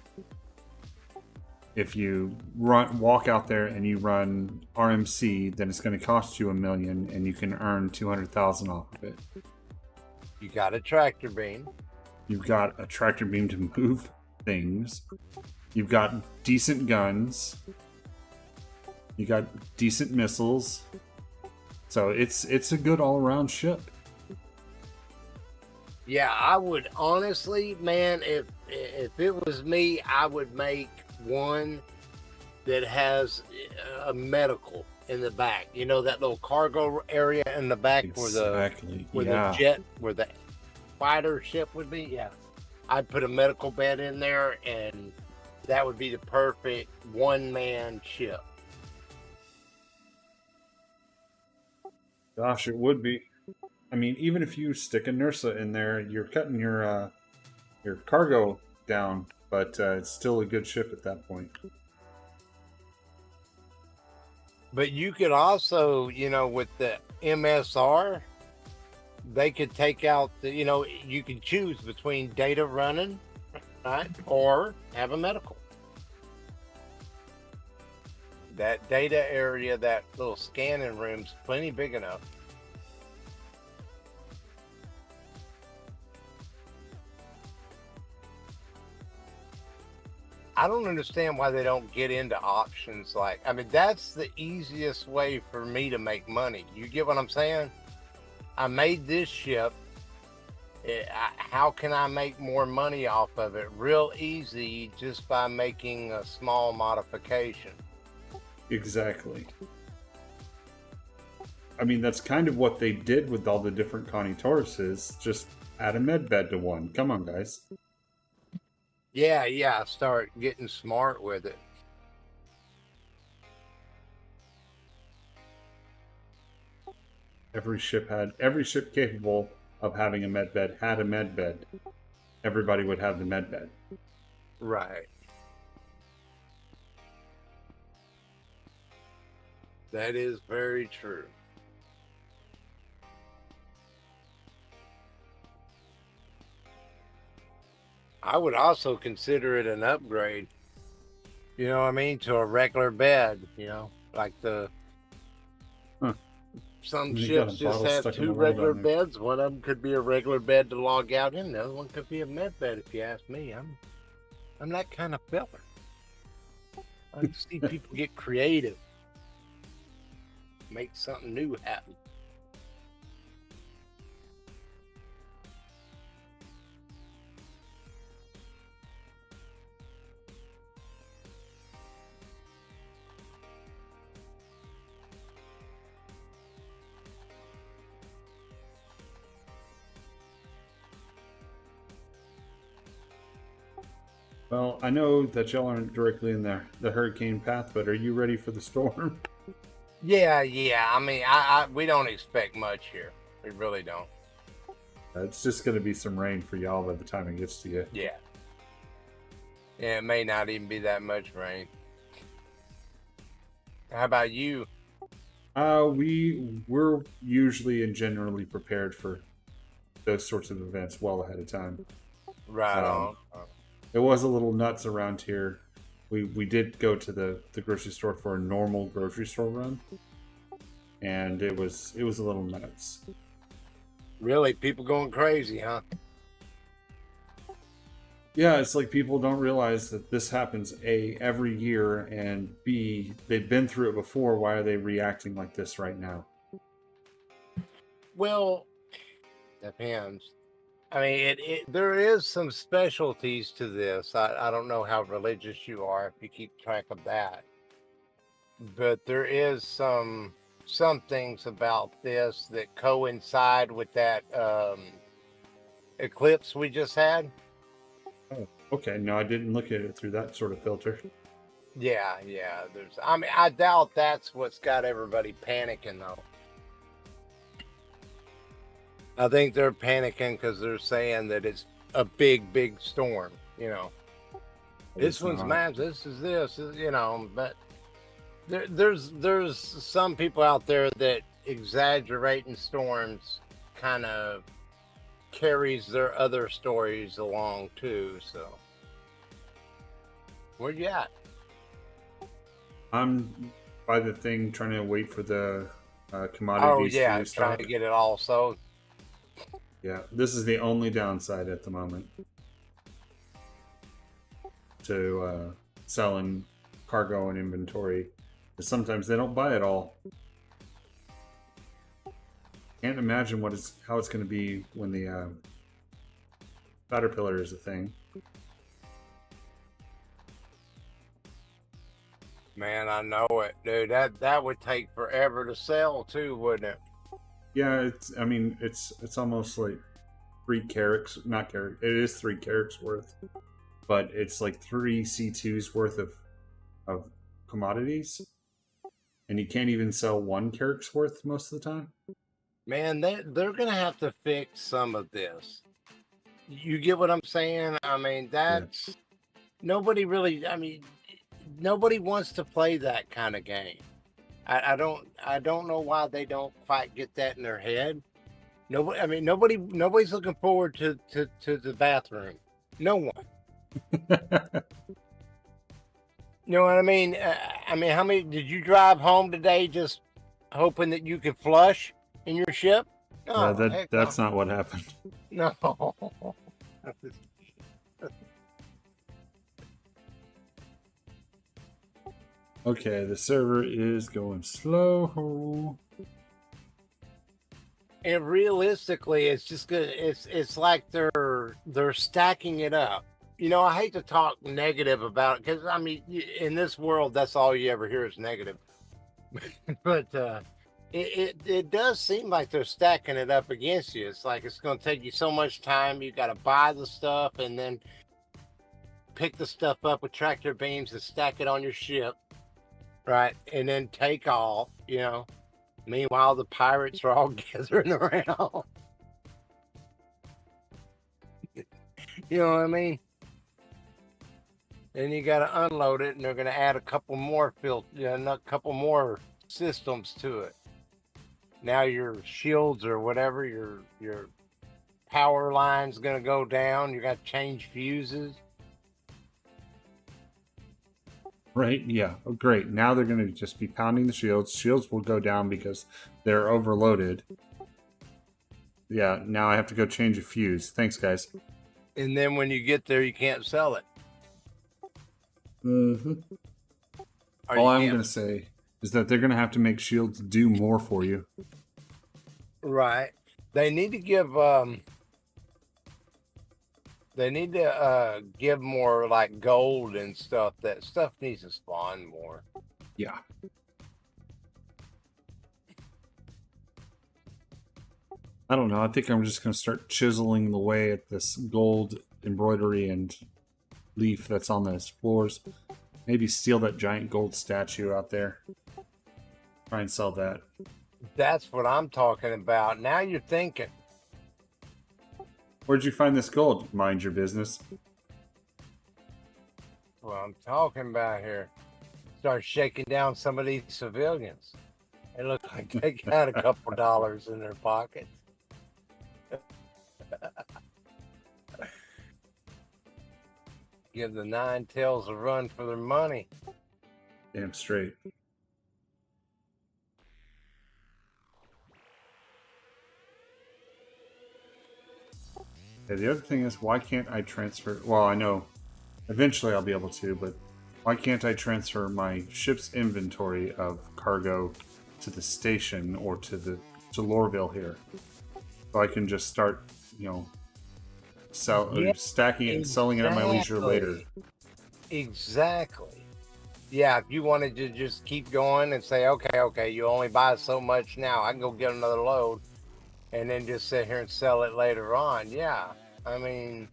If you walk out there and you run RMC, then it's going to cost you $1 million, and you can earn 200,000 off of it. You got a tractor beam. You've got a tractor beam to move things. You've got decent guns. You got decent missiles. So it's a good all-around ship. Yeah, I would honestly, man, if it was me, I would make one that has a medical in the back. You know, that little cargo area in the back Exactly. where the fighter ship would be. Yeah, I'd put a medical bed in there, and that would be the perfect one-man ship. Gosh, it would be. I mean, even if you stick a Nursa in there, you're cutting your cargo down, but it's still a good ship at that point. But you could also, you know, with the MSR, they could take out the, you know, you could choose between data running, right, or have a medical. That data area, that little scanning room's plenty big enough. I don't understand why they don't get into options like, I mean, that's the easiest way for me to make money. You get what I'm saying? I made this ship. How can I make more money off of it? Real easy, just by making a small modification. Exactly. I mean, that's kind of what they did with all the different Connie Tauruses. Just add a med bed to one. Come on, guys. Yeah, start getting smart with it. Every ship capable of having a med bed had a med bed. Everybody would have the med bed. Right. That is very true. I would also consider it an upgrade, you know what I mean, to a regular bed, you know, like some ships just have two regular beds. One of them could be a regular bed to log out in. The other one could be a med bed, if you ask me. I'm that kind of fella. I like to see people get creative, make something new happen. Well, I know that y'all aren't directly in the hurricane path, but are you ready for the storm? Yeah. I mean, we don't expect much here. We really don't. It's just going to be some rain for y'all by the time it gets to you. Yeah, it may not even be that much rain. How about you? We're usually and generally prepared for those sorts of events well ahead of time. Right on. It was a little nuts around here. We did go to the grocery store for a normal grocery store run, and it was a little nuts. Really, people going crazy, huh? Yeah, it's like people don't realize that this happens A, every year, and B, they've been through it before. Why are they reacting like this right now? Well, depends. I mean, there is some specialties to this. I don't know how religious you are, if you keep track of that. But there is some things about this that coincide with that eclipse we just had. Oh, okay. No, I didn't look at it through that sort of filter. Yeah. I mean, I doubt that's what's got everybody panicking, though. I think they're panicking because they're saying that it's a big storm, you know. this It's one's not. maps. This is this. You know, but there's some people out there that exaggerating storms kind of carries their other stories along too. So where you at? I'm by the thing trying to wait for the Oh commodities to yeah, trying restock. to get it all sold. Yeah, this is the only downside at the moment to selling cargo and inventory. Because sometimes they don't buy it all. Can't imagine how it's going to be when the Caterpillar is a thing. Man, I know it, dude. That would take forever to sell too, wouldn't it? Yeah, I mean, it's almost like 3 carats, not carat. It is 3 carats worth, but it's like 3 C2s worth of commodities, and you can't even sell 1 carat's worth most of the time. Man, they're gonna have to fix some of this. You get what I'm saying? I mean, that's nobody really. I mean, nobody wants to play that kind of game. I don't know why they don't quite get that in their head. Nobody. I mean, nobody's looking forward to the bathroom. No one. You know what I mean? I mean, how many did you drive home today just hoping that you could flush in your ship? No, that's not what happened. no. Okay, the server is going slow. And realistically, it's just good. It's like they're stacking it up. You know, I hate to talk negative about it because I mean, in this world, that's all you ever hear is negative. But it does seem like they're stacking it up against you. It's like it's going to take you so much time. You got to buy the stuff and then pick the stuff up with tractor beams and stack it on your ship, right? And then take off. You know. Meanwhile, the pirates are all gathering around. You know what I mean? Then you got to unload it, and they're going to add a couple more a couple more systems to it. Now your shields or whatever, your power line's going to go down. You got to change fuses. Right? Yeah. Oh, great. Now they're going to just be pounding the shields. Shields will go down because they're overloaded. Yeah. Now I have to go change a fuse. Thanks, guys. And then when you get there, you can't sell it. Mm-hmm. All I'm going to say is that they're going to have to make shields do more for you. Right. They need to give give more like gold and stuff. That stuff needs to spawn more. Yeah. I don't know. I think I'm just going to start chiseling away at this gold embroidery and leaf that's on those floors. Maybe steal that giant gold statue out there. Try and sell that. That's what I'm talking about. Now you're thinking. Where'd you find this gold? Mind your business. Well, I'm talking about here. Start shaking down some of these civilians. They look like they got a couple dollars in their pockets. Give the Nine Tails a run for their money. Damn straight. Yeah, the other thing is, why can't I transfer... Well, I know eventually I'll be able to, but why can't I transfer my ship's inventory of cargo to the station or to Lorville here? So I can just start, you know, stacking it and selling it at my leisure later. Exactly. Yeah, if you wanted to just keep going and say, okay, you only buy so much now, I can go get another load and then just sit here and sell it later on. Yeah, I mean,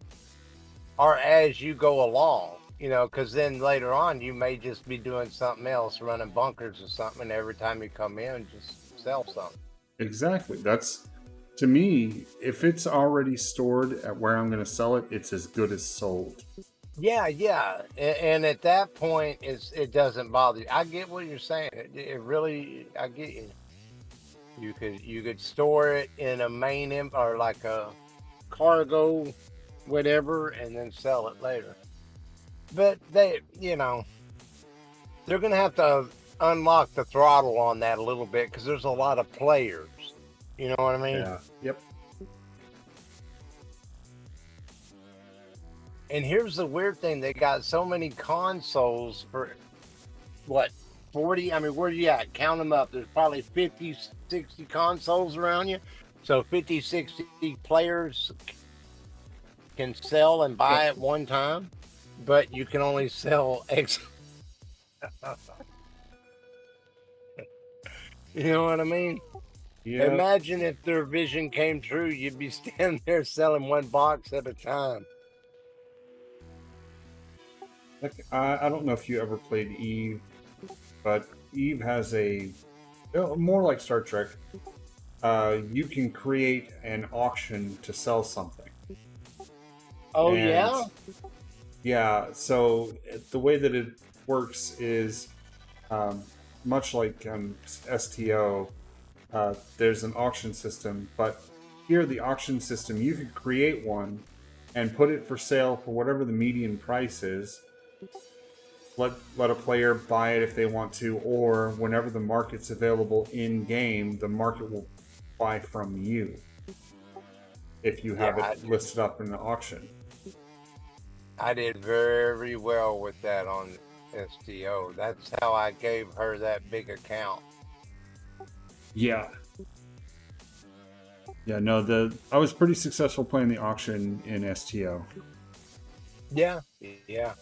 or as you go along, you know, because then later on you may just be doing something else, running bunkers or something, and every time you come in, just sell something. Exactly. That's, to me, if it's already stored at where I'm going to sell it, it's as good as sold. Yeah, yeah, and at that point, it doesn't bother you. I get what you're saying. It really, I get you. You could store it in a or like a cargo, whatever, and then sell it later. But they're gonna have to unlock the throttle on that a little bit because there's a lot of players. You know what I mean? Yeah. Yep. And here's the weird thing: they got so many consoles for what 40. I mean, where you at? Count them up. There's probably 50, 60 consoles around you. So 50, 60 players can sell and buy at one time, but you can only sell X. You know what I mean? Yeah. Imagine if their vision came true, you'd be standing there selling one box at a time. Like, I don't know if you ever played Eve, but Eve has more like Star Trek. You can create an auction to sell something. Oh, And, yeah? Yeah, so the way that it works is much like STO, there's an auction system, but here the auction system, you can create one and put it for sale for whatever the median price is. Let a player buy it if they want to, or whenever the market's available in game, the market will buy from you if you have it listed up in the auction. I did very well with that on STO. That's how I gave her that big account. Yeah. Yeah, no, I was pretty successful playing the auction in STO. Yeah, yeah.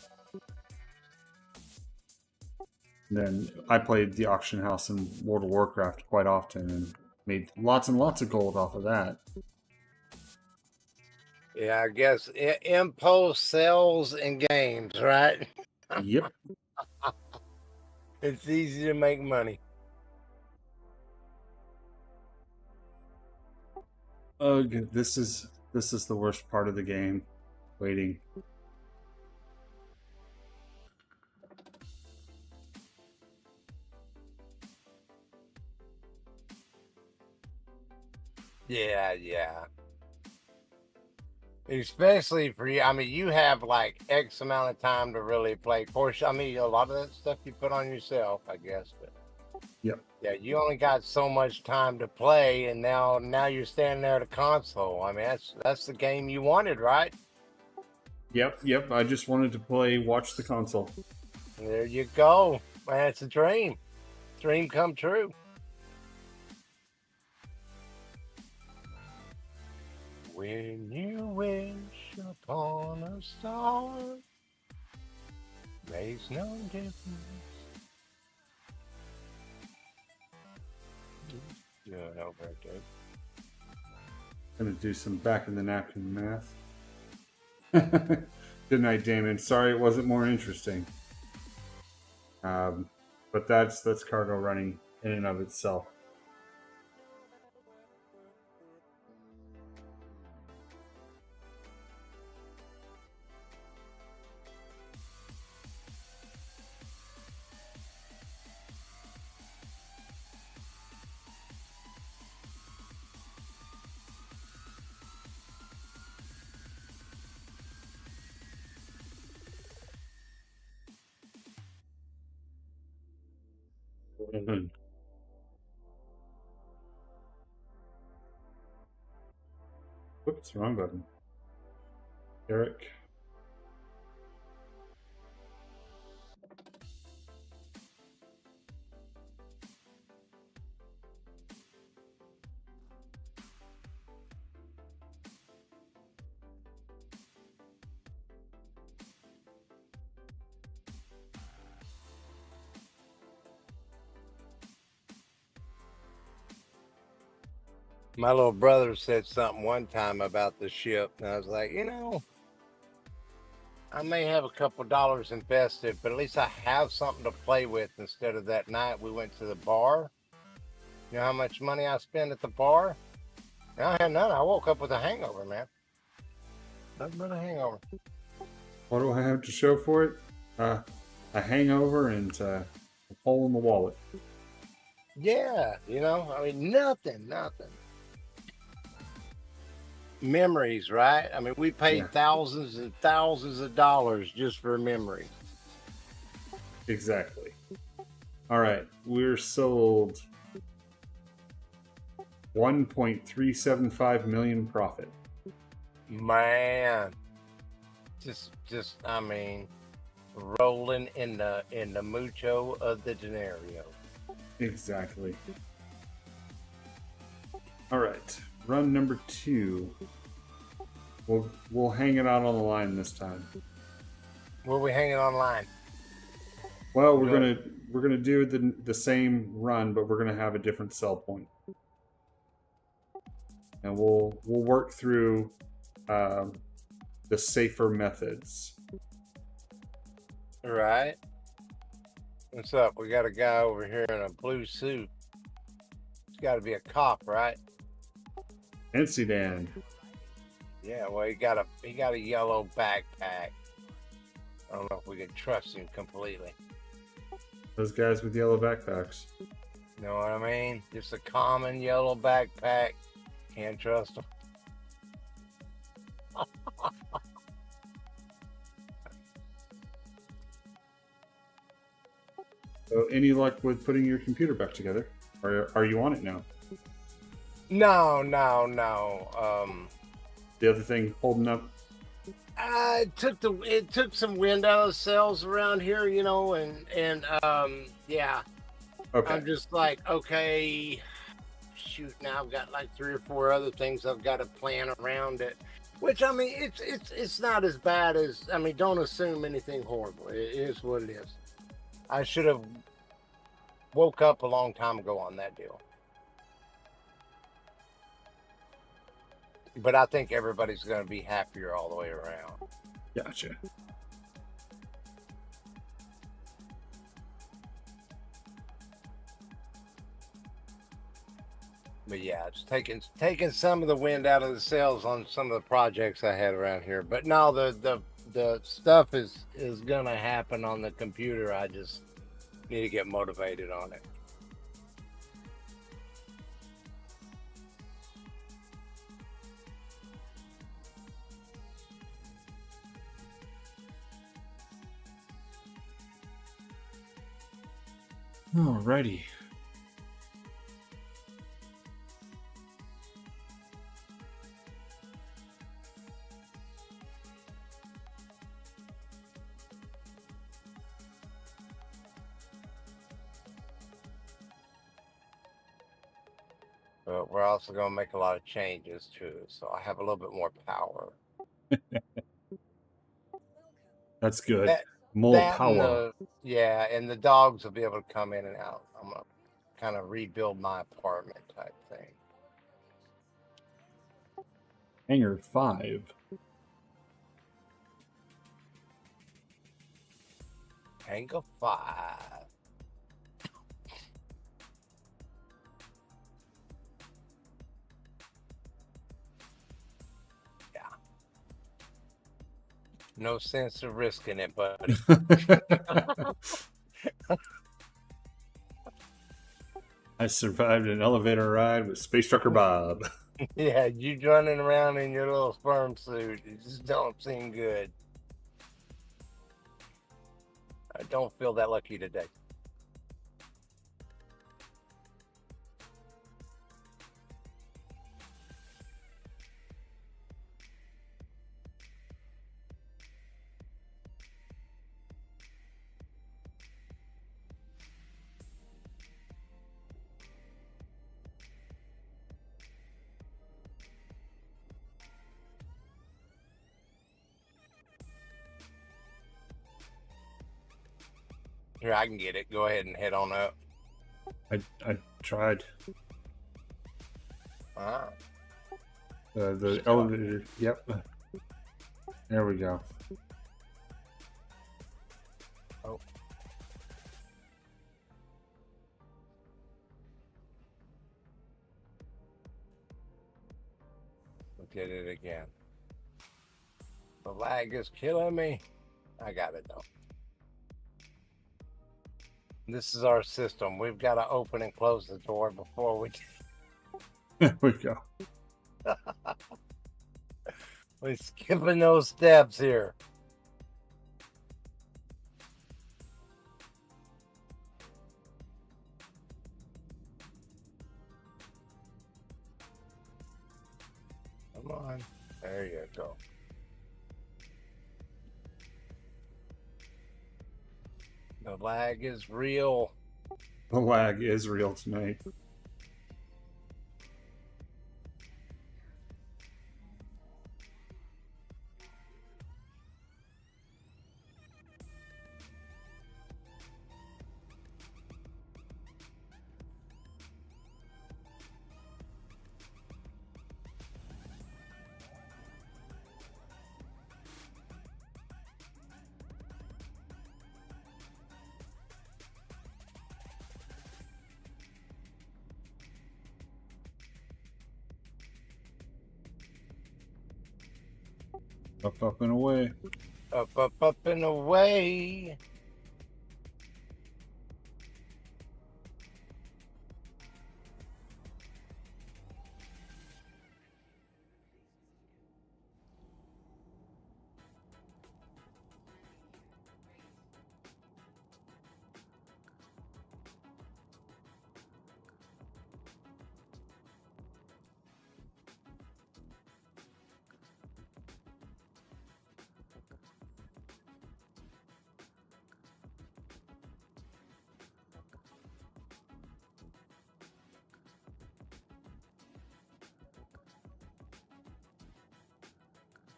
Then I played the auction house in World of Warcraft quite often and made lots and lots of gold off of that. Yeah, I guess impulse sells in games, right? Yep. It's easy to make money. Ugh, this is the worst part of the game. Waiting. Yeah, yeah. Especially for you. I mean, you have like X amount of time to really play. Of course, I mean, a lot of that stuff you put on yourself, I guess. But Yep. yeah, you only got so much time to play, and now you're standing there at a console. I mean, that's the game you wanted, right? Yep. I just wanted to watch the console. There you go. Man, it's a dream. Dream come true. When you wish upon a star, makes no difference. Yeah, no, very good. Gonna do some back of the napkin math. Good night, Damon. Sorry it wasn't more interesting. But that's cargo running in and of itself. Whoops, wrong button. Eric. My little brother said something one time about the ship, and I was like, I may have a couple dollars invested, but at least I have something to play with instead of that night we went to the bar. You know how much money I spent at the bar? I had none. I woke up with a hangover, man. Nothing but a hangover. What do I have to show for it? A hangover and a hole in the wallet. Yeah, you know, I mean, nothing. Memories, right? I mean, we paid Yeah. thousands and thousands of dollars just for memory. Exactly. All right, we're sold 1.375 million profit. Man, I mean, rolling in the mucho of the denario. Exactly. All right, run number 2. We'll hang it out on the line this time. Where we hanging online? Well, we're gonna do the same run, but we're gonna have a different sell point, and we'll work through the safer methods. All right. What's up? We got a guy over here in a blue suit. It's got to be a cop, right? Incident. Yeah. Well, he got a yellow backpack. I don't know if we can trust him completely. Those guys with yellow backpacks. You know what I mean? Just a common yellow backpack. Can't trust him. So, any luck with putting your computer back together? Or are you on it now? No. The other thing holding up. It took some wind out of the sails around here, you know, and yeah. Okay. I'm just like, okay, shoot. Now I've got like 3 or 4 other things I've got to plan around it. Which, I mean, it's not as bad as, I mean, don't assume anything horrible. It is what it is. I should have woke up a long time ago on that deal. But I think everybody's going to be happier all the way around. Gotcha. But yeah, it's taking some of the wind out of the sails on some of the projects I had around here. But now the stuff is gonna happen on the computer. I just need to get motivated on it. Alrighty. But we're also gonna make a lot of changes too, so I have a little bit more power. That's good. That, More that power. and the dogs will be able to come in and out. I'm gonna kind of rebuild my apartment type thing. Hangar 5. Angle 5. Yeah. No sense of risking it, buddy. I survived an elevator ride with Space Trucker Bob. Yeah, you running around in your little sperm suit. It just don't seem good. I don't feel that lucky today. Here, I can get it. Go ahead and head on up. I tried. Wow. The elevator. Yep. There we go. Oh. We did it again. The lag is killing me. I got it though. This is our system. We've got to open and close the door before we. There we go. We're skipping those steps here. Come on. There you go. The lag is real. The lag is real tonight. Up and away. Up and away.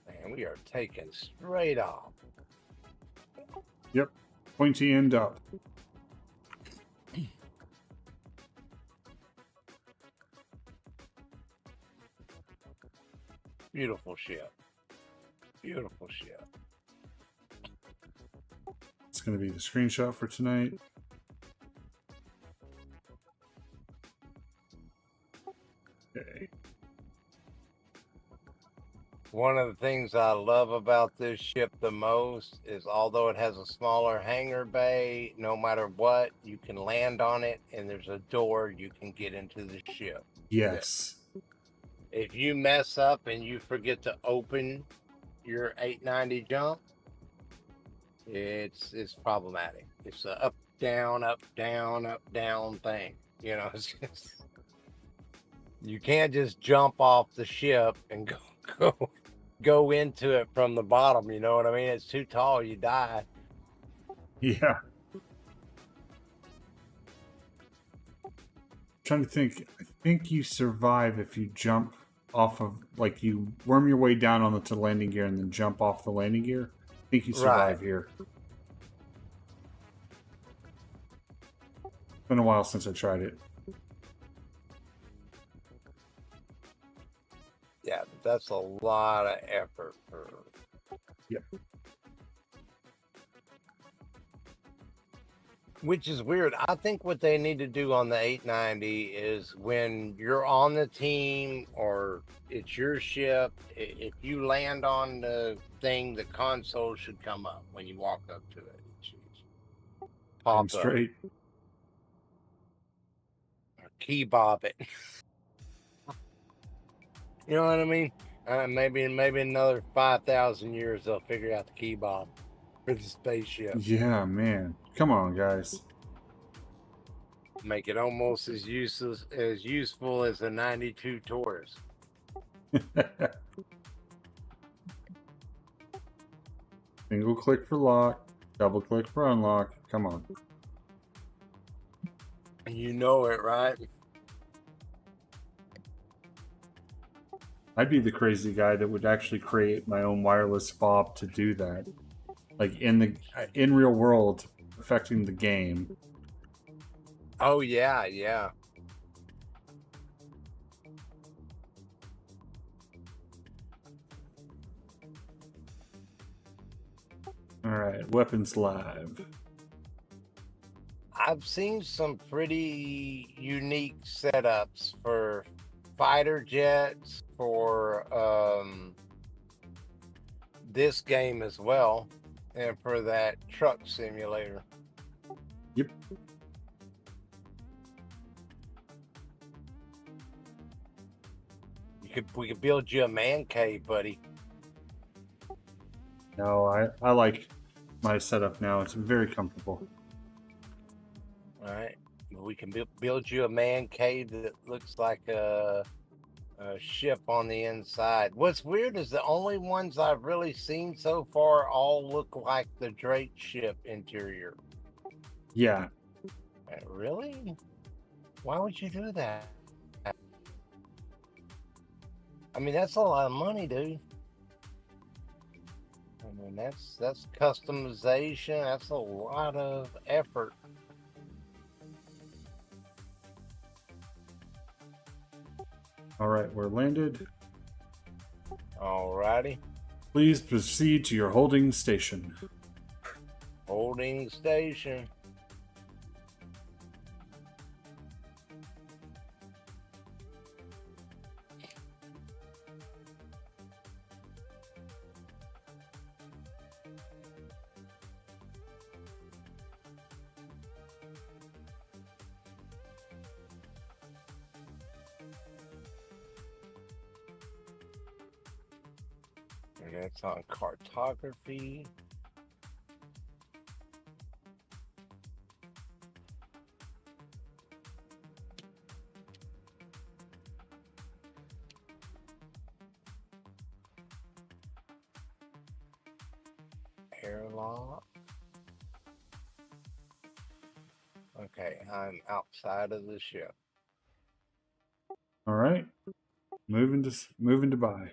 Man, we are taking straight off. Yep. Pointy end up. Beautiful ship. Beautiful ship. It's going to be the screenshot for tonight. Okay. One of the things I love about this ship the most is although it has a smaller hangar bay, no matter what, you can land on it and there's a door you can get into the ship. Yes. If you mess up and you forget to open your 890 jump, it's problematic. It's a up, down, up, down, up, down thing. You know, it's just, you can't just jump off the ship and go into it from the bottom. You know what I mean? It's too tall, you die. Yeah. Trying to think. I think you survive if you jump off of, like, you worm your way down on the landing gear and then jump off the landing gear. I think you survive here. It's been a while since I tried it. Yeah, that's a lot of effort for. Yep. Which is weird. I think what they need to do on the 890 is when you're on the team or it's your ship, if you land on the thing, the console should come up when you walk up to it. It should pop up. Straight. Or key bob it. You know what I mean? Maybe another 5,000 years they'll figure out the key bob for the spaceship. Yeah, man. Come on, guys. Make it almost as useful as a 92 Taurus. Single click for lock, double click for unlock. Come on. You know it, right? I'd be the crazy guy that would actually create my own wireless fob to do that. Like in real world, affecting the game. Oh yeah, yeah. All right, weapons live. I've seen some pretty unique setups for fighter jets for this game as well. and for that truck simulator. Yep. We could build you a man cave, buddy. No, I like my setup now. It's very comfortable. All right, we can build you a man cave that looks like a ship on the inside. What's weird is the only ones I've really seen so far all look like the Drake ship interior. Yeah. Really? Why would you do that? I mean, that's a lot of money, dude. I mean, that's customization. That's a lot of effort. All right, we're landed. Alrighty. Please proceed to your holding station. Holding station. And that's on cartography. Airlock. Okay, I'm outside of the ship. All right. Moving to buy.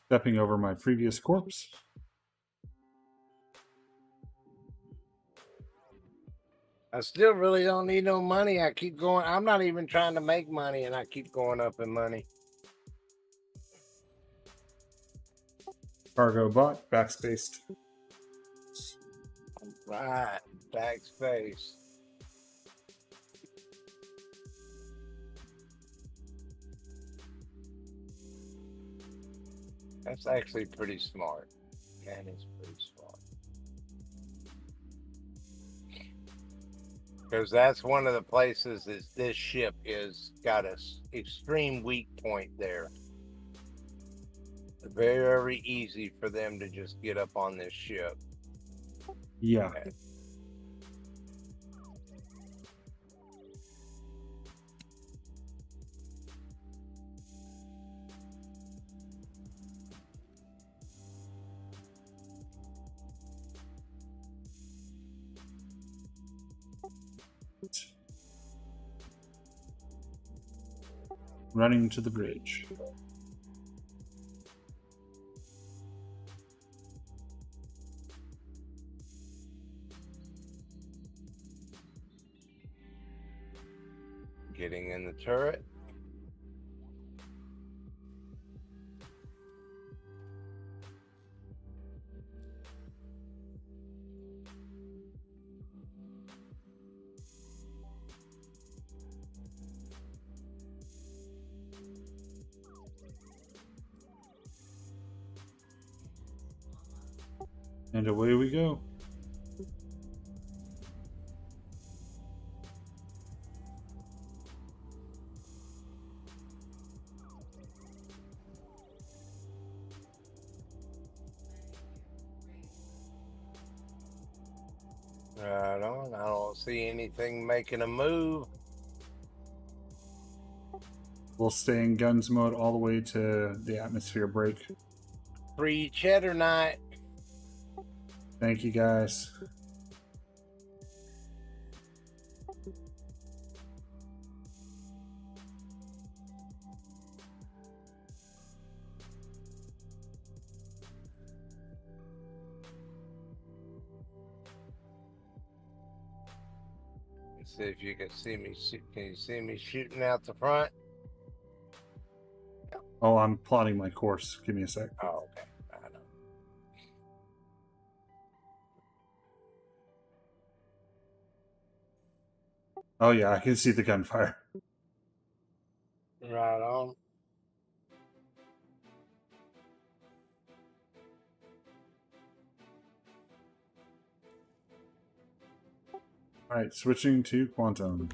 Stepping over my previous corpse. I still really don't need no money. I keep going. I'm not even trying to make money, and I keep going up in money. Cargo bot, backspaced. Right, backspace. That's actually pretty smart. That is pretty smart. Because that's one of the places that this ship is got a extreme weak point there. Very easy for them to just get up on this ship. Yeah. Okay. Running to the bridge. Getting in the turret. And away we go. Right on. I don't see anything making a move. We'll stay in guns mode all the way to the atmosphere break. Free cheddar night. Thank you guys. Let's see if you can see me. Can you see me shooting out the front? Oh, I'm plotting my course. Give me a sec. Oh, okay. I know. Oh yeah, I can see the gunfire. Alright, switching to quantum.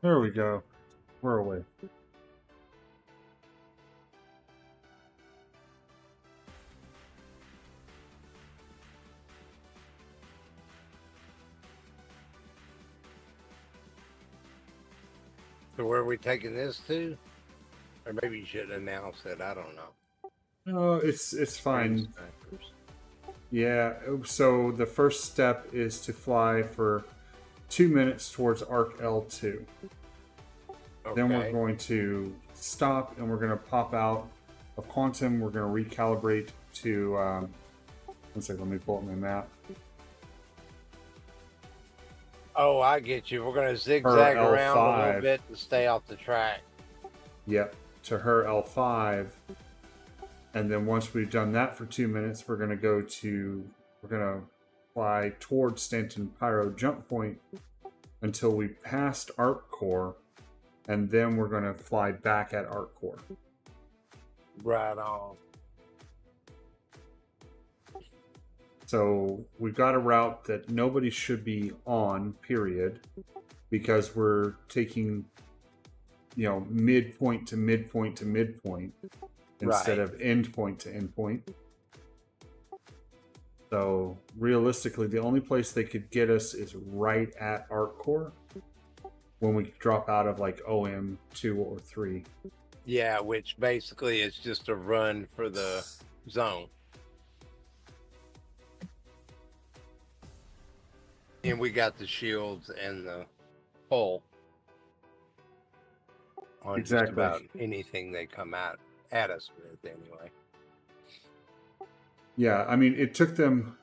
There we go. We're away. So where are we taking this to? Or maybe you should announce it. I don't know. No, it's fine. Yeah, so the first step is to fly for 2 minutes towards Arc L2. Okay. Then we're going to stop and we're going to pop out of quantum. We're going to recalibrate to, one second, let me pull up my map. Oh, I get you. We're going to zigzag around a L5. little bit to stay off the track. Yep, to her L5. And then once we've done that for 2 minutes, we're going to fly towards Stanton Pyro jump point until we passed Arc Core. And then we're going to fly back at Arc Core. Right on. So we've got a route that nobody should be on, period, because we're taking, midpoint to midpoint to midpoint instead of endpoint to endpoint. So realistically, the only place they could get us is right at Arc Core when we drop out of like OM 2 or 3. Yeah, which basically is just a run for the zone. And we got the and the pole on Exactly. just about anything they come out at us with anyway. Yeah, I mean, it took them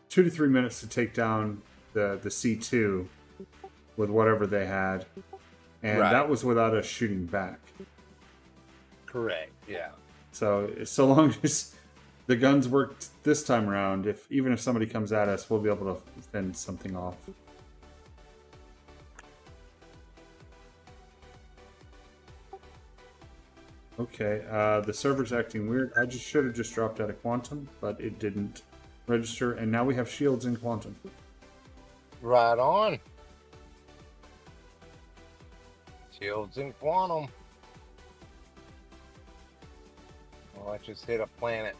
2 to 3 minutes to take down the C2 with whatever they had. And that was without us shooting back. Correct, yeah. So long as the guns worked this time around, even if somebody comes at us, we'll be able to fend something off. Okay, the server's acting weird. I should have just dropped out of quantum, but it didn't register, and now we have shields in quantum. Right on. Shields in quantum. Well, I just hit a planet.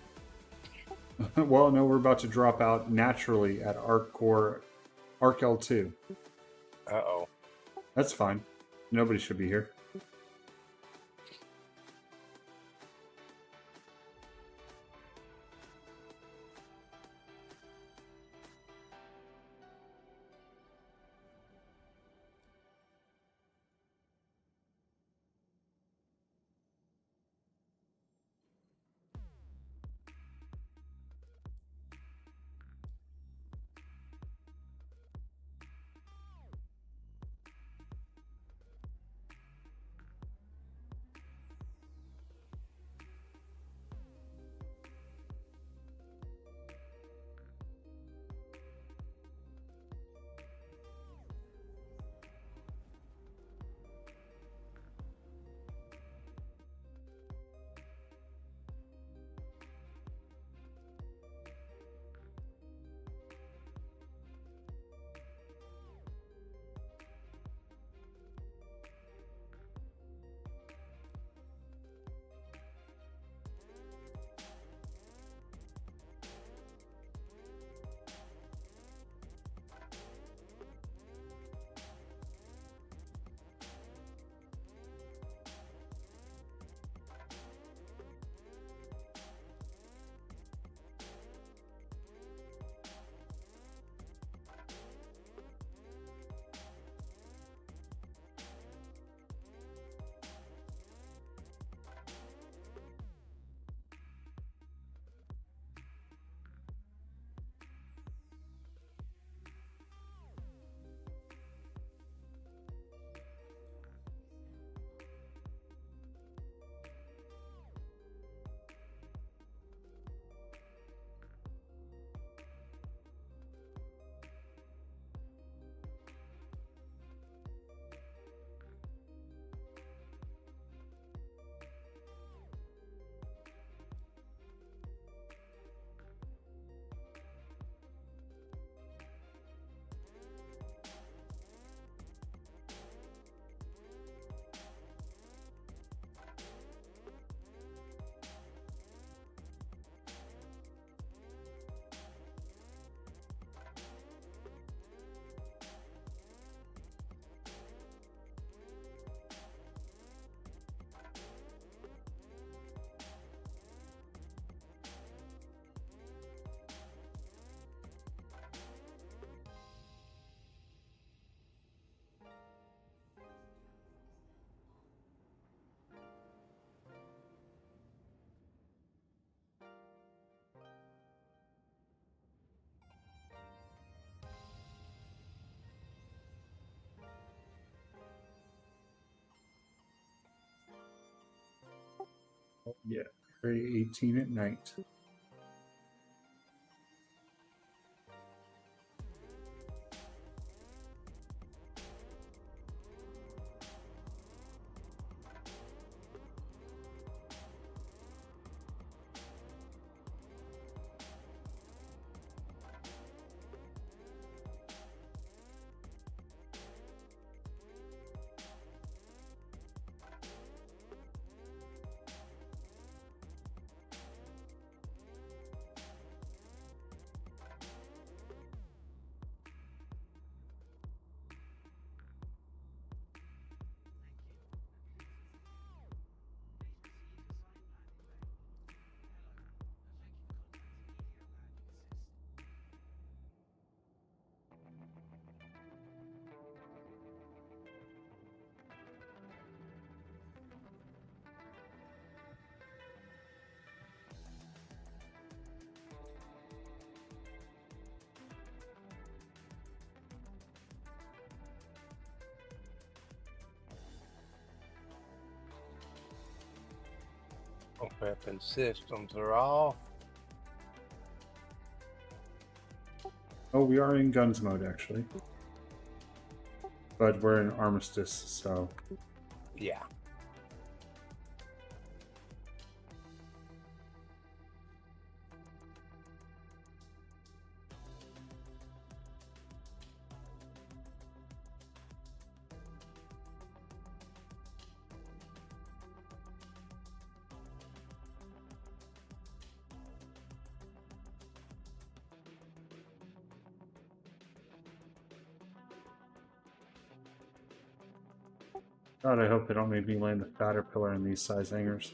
Well, no, we're about to drop out naturally at Arc L2. Uh-oh. That's fine. Nobody should be here. Oh, yeah, very 18 at night. Weapon systems are off. Oh, we are in guns mode actually, but we're in armistice, so Yeah. God, I hope they don't make me land the caterpillar in these size hangars.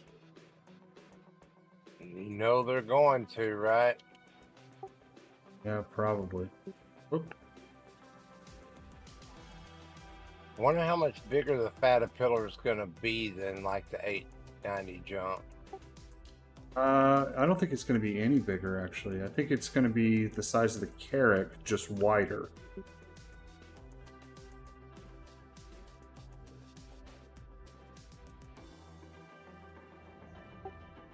You know they're going to, right? Yeah, probably. Oop. Wonder how much bigger the caterpillar is going to be than like the 890 jump. I don't think it's going to be any bigger, actually. I think it's going to be the size of the Carrack, just wider.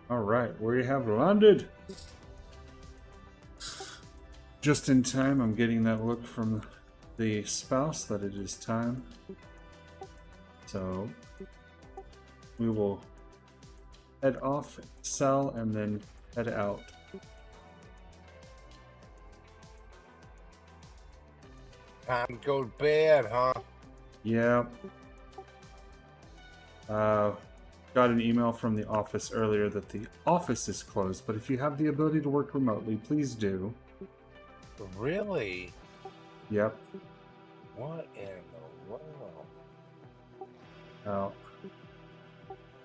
Alright, we have landed! Just in time, I'm getting that look from the spouse that it is time. So, we will head off, sell, and then head out. Time to go to bed, huh? Yeah. Got an email from the office earlier that the office is closed, but if you have the ability to work remotely, please do. Really? Yep. What in the world? Oh.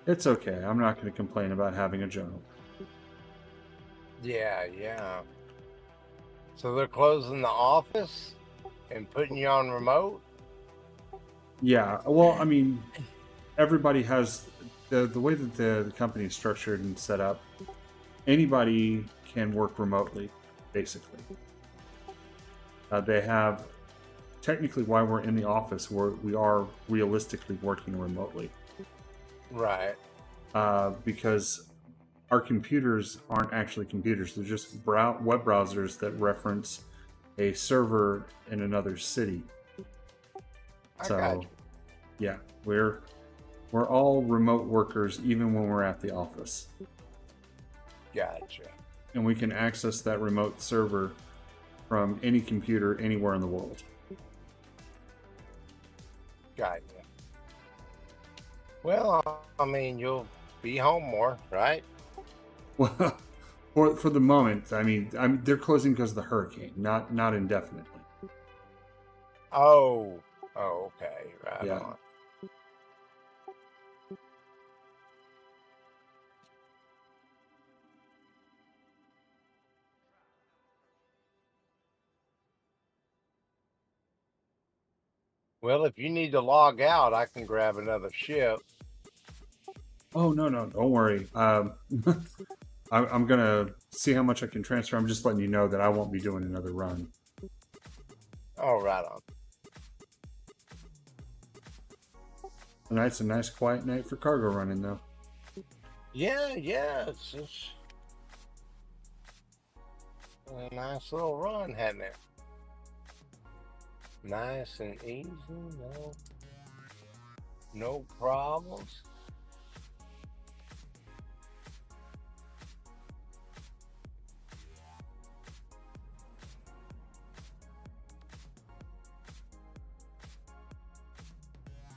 It's okay. I'm not going to complain about having a job. Yeah, yeah. So they're closing the office and putting you on remote? Yeah. Well, I mean, everybody has the way that the company is structured and set up. Anybody can work remotely, basically. They have technically why we're in the office where we are realistically working remotely. Right. Because our computers aren't actually computers. They're just web browsers that reference a server in another city. I got So, you. yeah, we're all remote workers even when we're at the office. Gotcha. And we can access that remote server from any computer anywhere in the world. Gotcha. Well, I mean, you'll be home more, right? Well, for the moment, I mean, they're closing because of the hurricane, not indefinitely. Oh, okay, right Yeah. on. Well, if you need to log out, I can grab another ship. Oh, no, don't worry. I'm gonna see how much I can transfer. I'm just letting you know that I won't be doing another run. Oh, right on. Tonight's a nice quiet night for cargo running, though. Yeah, yeah, it's just a nice little run, hadn't it? Nice and easy, no problems.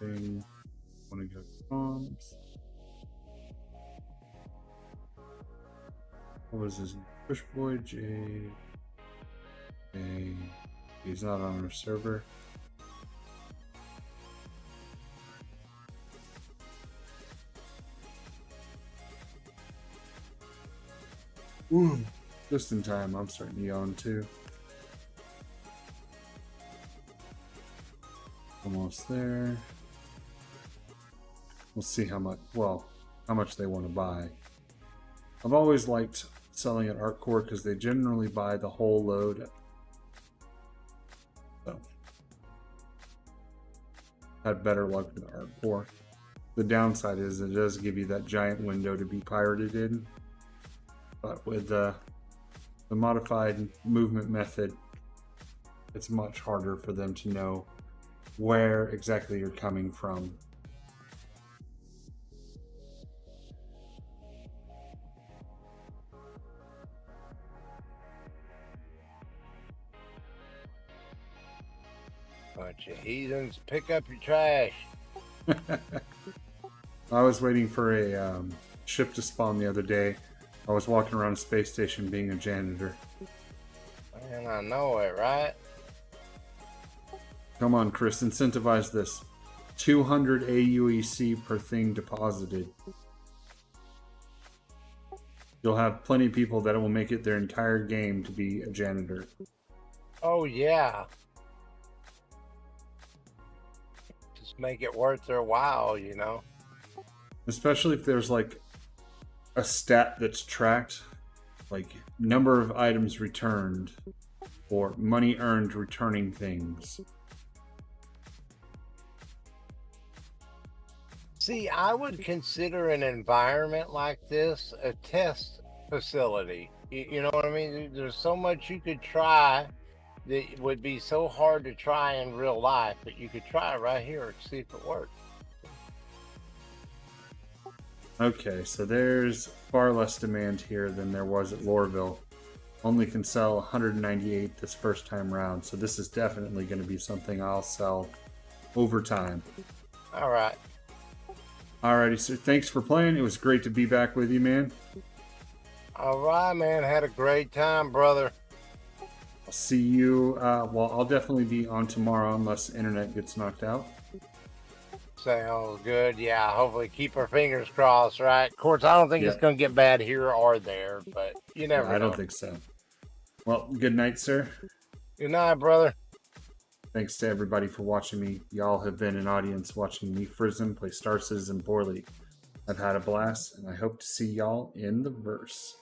Okay, want to go comms. What was his name? Push boy J. He's not on our server. Ooh, just in time. I'm starting to yawn too. Almost there. We'll see how much. Well, how much they want to buy. I've always liked selling at ArtCore because they generally buy the whole load. So, had better luck with ArtCore. The downside is it does give you that giant window to be pirated in. But with the modified movement method, it's much harder for them to know where exactly you're coming from. Bunch of heathens, pick up your trash. I was waiting for a ship to spawn the other day. I was walking around a space station being a janitor. Man, I know it, right? Come on, Chris, incentivize this. 200 AUEC per thing deposited. You'll have plenty of people that will make it their entire game to be a janitor. Oh, yeah. Just make it worth their while, you know? Especially if there's like a stat that's tracked, like number of items returned or money earned returning things. See, I would consider an environment like this a test facility. You know what I mean? There's so much you could try that would be so hard to try in real life, but you could try right here and see if it works. Okay, so there's far less demand here than there was at Lorville. Only can sell 198 this first time round, so this is definitely going to be something I'll sell over time. All right. Alrighty, so thanks for playing. It was great to be back with you, man. All right, man. Had a great time, brother. I'll see you. Well, I'll definitely be on tomorrow unless the internet gets knocked out. Sounds good. Yeah, hopefully keep our fingers crossed, right? Of course, I don't think it's going to get bad here or there, but you never know. I don't think so. Well, good night, sir. Good night, brother. Thanks to everybody for watching me. Y'all have been an audience watching me Frism play Star Citizen poorly. I've had a blast, and I hope to see y'all in the verse.